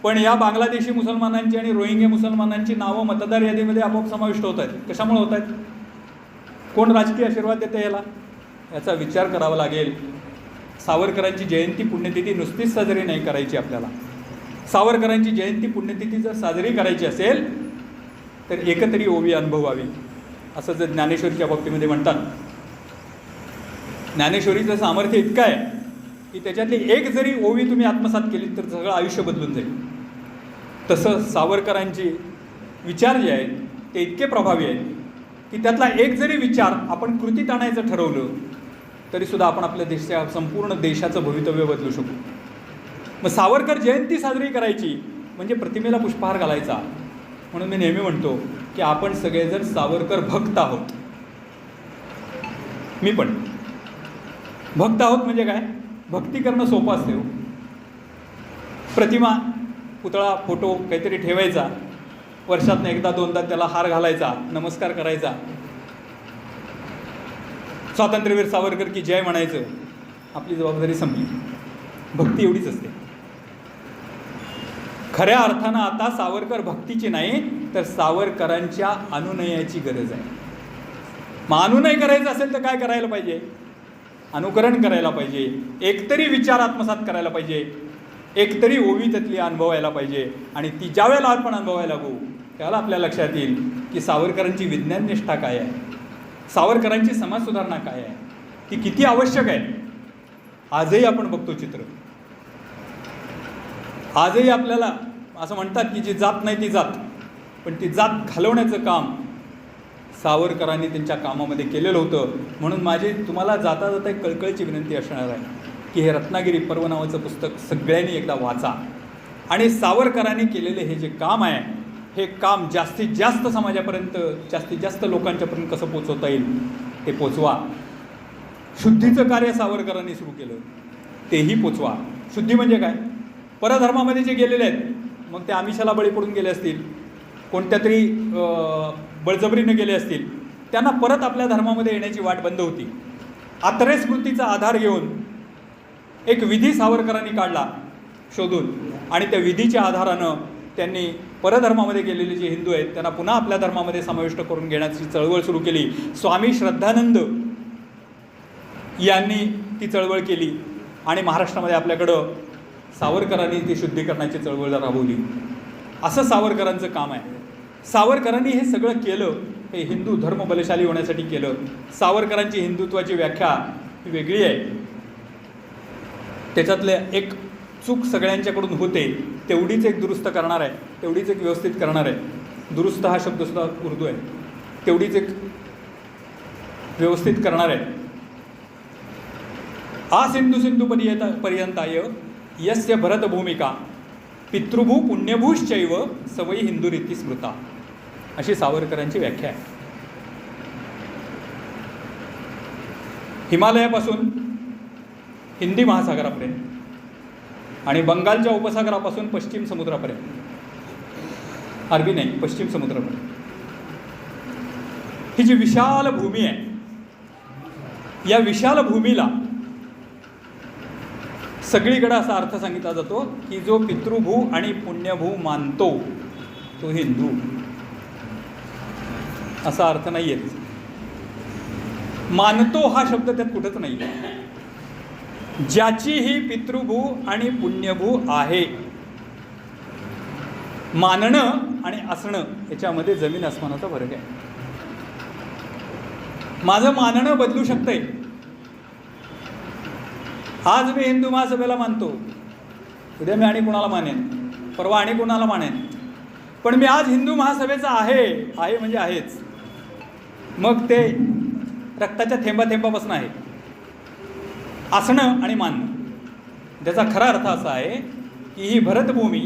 S1: पण या बांगलादेशी मुसलमानांची आणि रोहिंग्या मुसलमानांची नावं मतदार यादीमध्ये आपोआप समाविष्ट होत आहेत. कशामुळे होत आहेत? कोण राजकीय आशीर्वाद देतं याला? याचा विचार करावा लागेल. सावरकरांची जयंती पुण्यतिथी नुसतीच साजरी नाही करायची आपल्याला. सावरकरांची जयंती पुण्यतिथी जर साजरी करायची असेल तर एकतरी ओवी अनुभवावी, असं जर ज्ञानेश्वरीच्या बाबतीमध्ये म्हणतात. ज्ञानेश्वरीचं सामर्थ्य इतकं आहे की त्याच्यातली एक जरी ओवी तुम्ही आत्मसात केली तर सगळं आयुष्य बदलून जाईल. तसं सावरकरांचे विचार जे आहेत ते इतके प्रभावी आहेत की त्यातला एक जरी विचार आपण कृतीत आणायचं ठरवलं तरीसुद्धा आपण आपल्या संपूर्ण देशाचं भवितव्य बदलू शकू. मग सावरकर जयंती साजरी करायची म्हणजे प्रतिमेला पुष्पहार घालायचा. म्हणून मी नेहमी म्हणतो की आपण सगळेजण सावरकर भक्त आहोत. मी पण भक्त आहोत. म्हणजे काय? भक्ती करणं सोपं असते हो. प्रतिमा, पुतळा, फोटो काहीतरी ठेवायचा, वर्षातनं एकदा दोनदा त्याला हार घालायचा, नमस्कार करायचा, स्वातंत्र्यवीर सावरकर की जय म्हणायचं, आपली जबाबदारी संपली. भक्ती एवढीच असते. खऱ्या अर्थानं आता सावरकर भक्तीची नाही तर सावरकरांच्या अनुनयाची गरज आहे. मग अनुनय करायचं असेल तर काय करायला पाहिजे? अनुकरण करायला पाहिजे, एकतरी विचार आत्मसात करायला पाहिजे, एकतरी ओवी त्यातली अनुभवायला पाहिजे. आणि ती ज्या वेळेला आपण अनुभवायला लागू त्याला आपल्या लक्षात येईल की सावरकरांची विज्ञाननिष्ठा काय आहे, सावरकरांची समाजसुधारणा काय आहे, ती किती आवश्यक आहे. आजही आपण बघतो चित्र. आजही आपल्याला असं म्हणतात की जी जात नाही ती जात, पण ती जात घालवण्याचं काम सावरकरांनी त्यांच्या कामामध्ये केलेलं होतं. म्हणून माझी तुम्हाला जाता जाता एक कळकळीची विनंती असणार आहे की हे रत्नागिरी पर्व नावाचं पुस्तक सगळ्यांनी एकदा वाचा आणि सावरकरांनी केलेले हे जे काम आहे हे काम जास्तीत जास्त समाजापर्यंत, जास्तीत जास्त लोकांच्यापर्यंत कसं पोचवता येईल ते पोचवा. शुद्धीचं कार्य सावरकरांनी सुरू केलं, तेही पोचवा. शुद्धी म्हणजे काय? परधर्मामध्ये जे गेलेले आहेत, मग ते आमिषाला बळी पडून गेले असतील, कोणत्या तरी बळजबरीनं गेले असतील, त्यांना परत आपल्या धर्मामध्ये येण्याची वाट बंद होती. आत्रे स्मृतीचा आधार घेऊन एक विधी सावरकरांनी काढला शोधून आणि त्या विधीच्या आधारानं त्यांनी परधर्मामध्ये गेलेले जे हिंदू आहेत त्यांना पुन्हा आपल्या धर्मामध्ये समाविष्ट करून घेण्याची चळवळ सुरू केली. स्वामी श्रद्धानंद यांनी ती चळवळ केली आणि महाराष्ट्रामध्ये आपल्याकडं सावरकरांनी ती शुद्धीकरणाची चळवळ राबवली. असं सावरकरांचं काम आहे. सावरकरांनी हे सगळं केलं, हे हिंदू धर्म बलशाली होण्यासाठी केलं. सावरकरांची हिंदुत्वाची व्याख्या ही वेगळी आहे. त्याच्यातले एक चूक सगळ्यांच्याकडून होते, तेवढीच एक दुरुस्त करणार आहे, तेवढीच एक व्यवस्थित करणार आहे. दुरुस्त हा शब्दसुद्धा उर्दू आहे. तेवढीच एक व्यवस्थित करणार आहे. आ सिंधू सिंधू पर्यंताय यस्य भरतभूमिका पितृभू पुण्यभूश्चैव सवयी हिंदू रीती स्मृता, अशी सावरकरांची व्याख्या आहे. हिमालयापासून हिंदी महासागरापर्यंत आणि बंगालच्या उपसागरापासून पश्चिम समुद्रापर्यंत, अरबी नाही पश्चिम समुद्रापर्यंत, ही जी विशाल भूमी आहे, या विशाल भूमीला सगळीकडे असा अर्थ सांगितला जातो की जो पितृभू आणि पुण्यभू मानतो तो हिंदू, असा अर्थ नाही आहे. मानतो हा शब्द त्यात कुठंच नाही आहे. ज्याची ही पितृभू आणि पुण्यभू आहे. मानणं आणि असणं याच्यामध्ये जमीन आसमानाचा फरक आहे. माझं मानणं बदलू शकतंय. आज मी हिंदू महासभेला मानतो, उद्या मी आणि कुणाला मानेन, परवा आणि कुणाला मानेन, पण मी आज हिंदू महासभेचा आहे म्हणजे आहेच. मग ते रक्ताच्या थेंबापासून आहे. असणं आणि मानणं, त्याचा खरा अर्थ असा आहे की ही भरतभूमी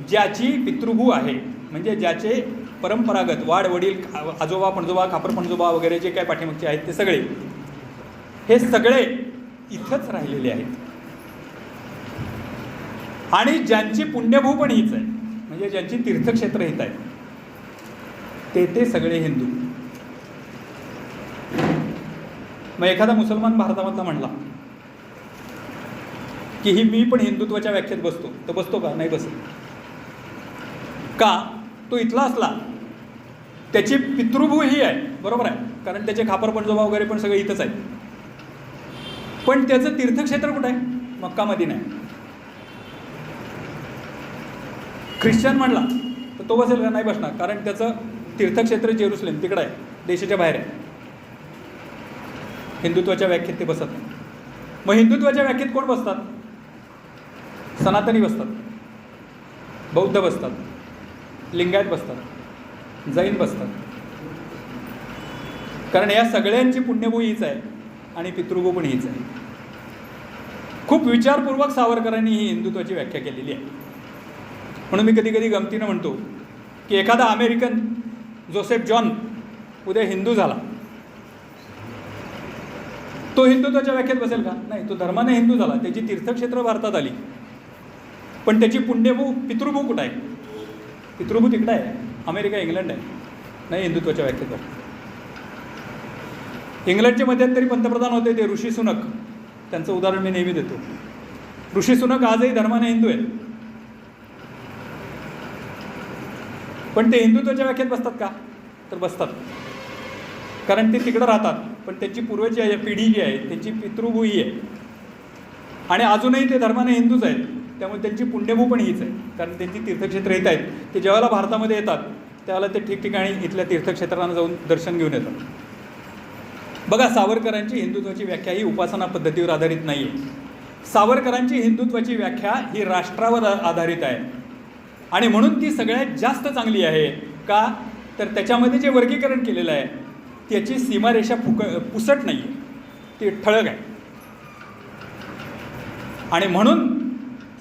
S1: ज्याची पितृभू आहे, म्हणजे ज्याचे परंपरागत वाड वडील, आजोबा पणजोबा, खापर पणजोबा वगैरे जे काय पाठीमागचे आहेत ते सगळे, हे सगळे इथंच राहिलेले आहेत. आणि ज्यांची पुण्यभू पण हीच आहे, म्हणजे ज्यांची तीर्थक्षेत्र हित आहेत, ते सगळे हिंदू. मग एखादा मुसलमान भारतामधला म्हणला की ही मी पण हिंदुत्वाच्या व्याख्येत बसतो, तर बसतो का? नाही बसत. का? तो इथला असला, त्याची पितृभू ही आहे, बरोबर आहे, कारण त्याचे खापर पणजोबा वगैरे पण सगळे इथंच आहेत, पण त्याचं तीर्थक्षेत्र कुठं आहे? मक्का मदिना आहे. ख्रिश्चन म्हणला तर तो बसेल का? नाही बसणार, कारण त्याचं तीर्थक्षेत्र जेरुसलेम तिकडं आहे, देशाच्या बाहेर आहे. हिंदुत्वाच्या व्याख्येत ते बसत नाही. मग हिंदुत्वाच्या व्याख्येत कोण बसतात? सनातनी बसतात, बौद्ध बसतात, लिंगायत बसतात, जैन बसतात, कारण या सगळ्यांची पुण्यभू हीच आहे आणि पितृभू पण हीच आहे. खूप विचारपूर्वक सावरकरांनी ही हिंदुत्वाची व्याख्या केलेली आहे. म्हणून मी कधी कधी गमतीनं म्हणतो की एखादा अमेरिकन जोसेफ जॉन उद्या हिंदू झाला, तो हिंदुत्वाच्या व्याख्येत बसेल का? नाही. तो धर्माने हिंदू झाला, त्याची तीर्थक्षेत्र भारतात आली, पण त्याची पुण्यभू पितृभू कुठं आहे? पितृभू तिकडं आहे, अमेरिका इंग्लंड आहे, नाही हिंदुत्वाच्या व्याख्येत. इंग्लंडचे मध्यंतरी पंतप्रधान होते ते ऋषी सुनक, त्यांचं उदाहरण मी नेहमी देतो. ऋषी सुनक आजही धर्माने हिंदू आहेत, पण ते हिंदुत्वाच्या व्याख्यात बसतात का? तर बसतात, कारण ते तिकडं राहतात, पण त्यांची पूर्वची पिढी जी आहे त्यांची पितृभूही आहे आणि अजूनही ते धर्माने हिंदूच आहेत. त्यामुळे त्यांची पुण्यभू पण हीच आहे, कारण त्यांची तीर्थक्षेत्र येत आहेत. ते ज्यावेळेला भारतामध्ये येतात त्यावेळेला ते ठिकठिकाणी इथल्या तीर्थक्षेत्रांना जाऊन दर्शन घेऊन येतात. बघा, सावरकरांची हिंदुत्वाची व्याख्या ही उपासना पद्धतीवर आधारित नाही आहे. सावरकरांची हिंदुत्वाची व्याख्या ही राष्ट्रावर आधारित आहे आणि म्हणून ती सगळ्यात जास्त चांगली आहे. का? तर त्याच्यामध्ये जे वर्गीकरण केलेलं आहे त्याची सीमारेषा पुसट नाही आहे, ती ठळक आहे. आणि म्हणून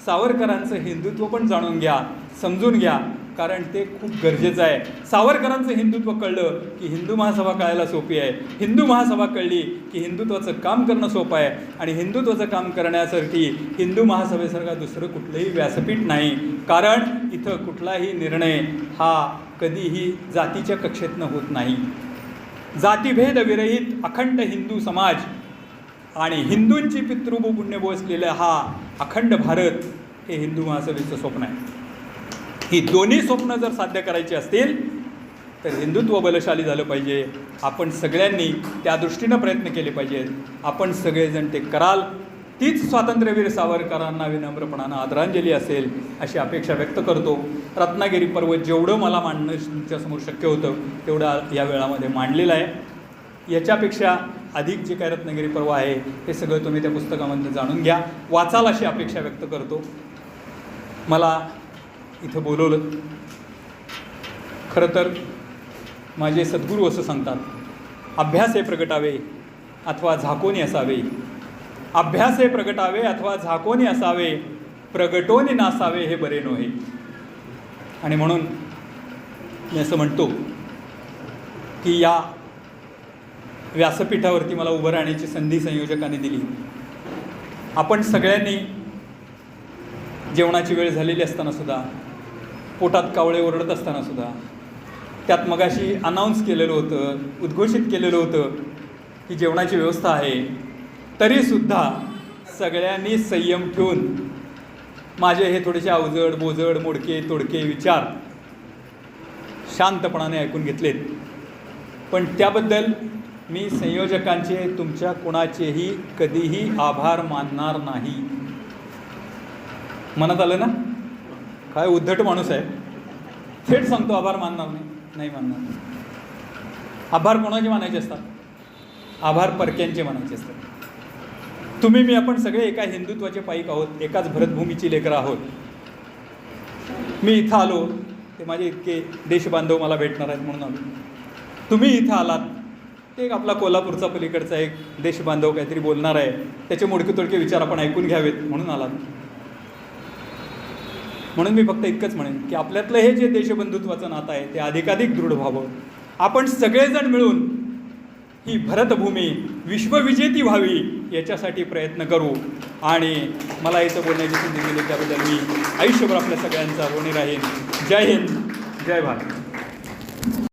S1: सावरकरांचं हिंदुत्व पण जाणून घ्या, समजून घ्या, कारण ते खूप गरजेचं आहे. सावरकरांचं हिंदुत्व कळलं की हिंदू महासभा कळायला सोपी आहे. हिंदू महासभा कळली की हिंदुत्वाचं काम करणं सोपं आहे आणि हिंदुत्वाचं काम करण्यासाठी हिंदू महासभेसारखा दुसरं कुठलंही व्यासपीठ नाही. कारण इथं कुठलाही निर्णय हा कधीही जातीच्या कक्षेतनं होत नाही. जातीभेद विरहित अखंड हिंदू समाज आणि हिंदूंची पितृभू पुण्यभू असलेला हा अखंड भारत हे हिंदू महासभेचं स्वप्न आहे. ही दोन्ही स्वप्न जर साध्य करायची असतील तर हिंदुत्व बलशाली झालं पाहिजे. आपण सगळ्यांनी त्या दृष्टीनं प्रयत्न केले पाहिजेत. आपण सगळेजण ते कराल तीच स्वातंत्र्यवीर सावरकरांना विनम्रपणानं आदरांजली असेल अशी अपेक्षा व्यक्त करतो. रत्नागिरी पर्व जेवढं मला मांडणं तुमच्यासमोर शक्य होतं तेवढं या वेळामध्ये मांडलेलं आहे. याच्यापेक्षा अधिक जे काय रत्नागिरी पर्व आहे हे सगळं तुम्ही त्या पुस्तकामध्ये जाणून घ्या, वाचाल अशी अपेक्षा व्यक्त करतो. मला इथं बोलवलं, खरं तर माझे सद्गुरू असं सांगतात, अभ्यासे प्रगटावे अथवा झाकोनी असावे. अभ्यासे प्रगटावे अथवा झाकोनी असावे, प्रगटोनी नासावे हे बरे नव्हे. आणि म्हणून मी असं म्हणतो की या व्यासपीठावरती मला उभं राहण्याची संधी संयोजकांनी दिली. आपण सगळ्यांनी जेवणाची वेळ झालेली असतानासुद्धा, पोटात कावळे ओरडत असतानासुद्धा, त्यात मगाशी अनाऊन्स केलेलं होतं, उद्घोषित केलेलं होतं की जेवणाची व्यवस्था आहे, तरीसुद्धा सगळ्यांनी संयम ठेवून माझे हे थोडेसे अवजड बोजड मोडके तोडके विचार शांतपणाने ऐकून घेतलेत. पण त्याबद्दल मी संयोजकांचे तुमच्या कोणाचेही कधीही आभार मानणार नाही. मनात आलं ना? काय उद्धट माणूस आहे, थेट सांगतो आभार मानणार नाही मानणार. आभार कोणाचे मानायचे असतात? आभार परक्यांचे मानायचे असतात. तुम्ही मी आपण सगळे एका हिंदुत्वाचे पाईक आहोत, एकाच भरतभूमीची लेकरं आहोत. मी इथं आलो ते माझे इतके देशबांधव मला भेटणार आहेत म्हणून आलो. तुम्ही इथं आलात ते एक आपला कोल्हापूरचा पलीकडचा एक देशबांधव काहीतरी बोलणार आहे, त्याचे मोडके तोडके विचार आपण ऐकून घ्यावेत म्हणून आलात. म्हणून मी फक्त इतकंच म्हणेन की आपल्यातलं हे जे देशबंधुत्वाचं नातं आहे ते अधिकाधिक दृढ व्हावं. आपण सगळेजण मिळून ही भरतभूमी विश्वविजेती व्हावी याच्यासाठी प्रयत्न करू. आणि मला इथं बोलण्याची संधी दिली त्याबद्दल मी आयुष्यभर आपल्या सगळ्यांचा ऋणी राहीन. जय हिंद, जय भारत.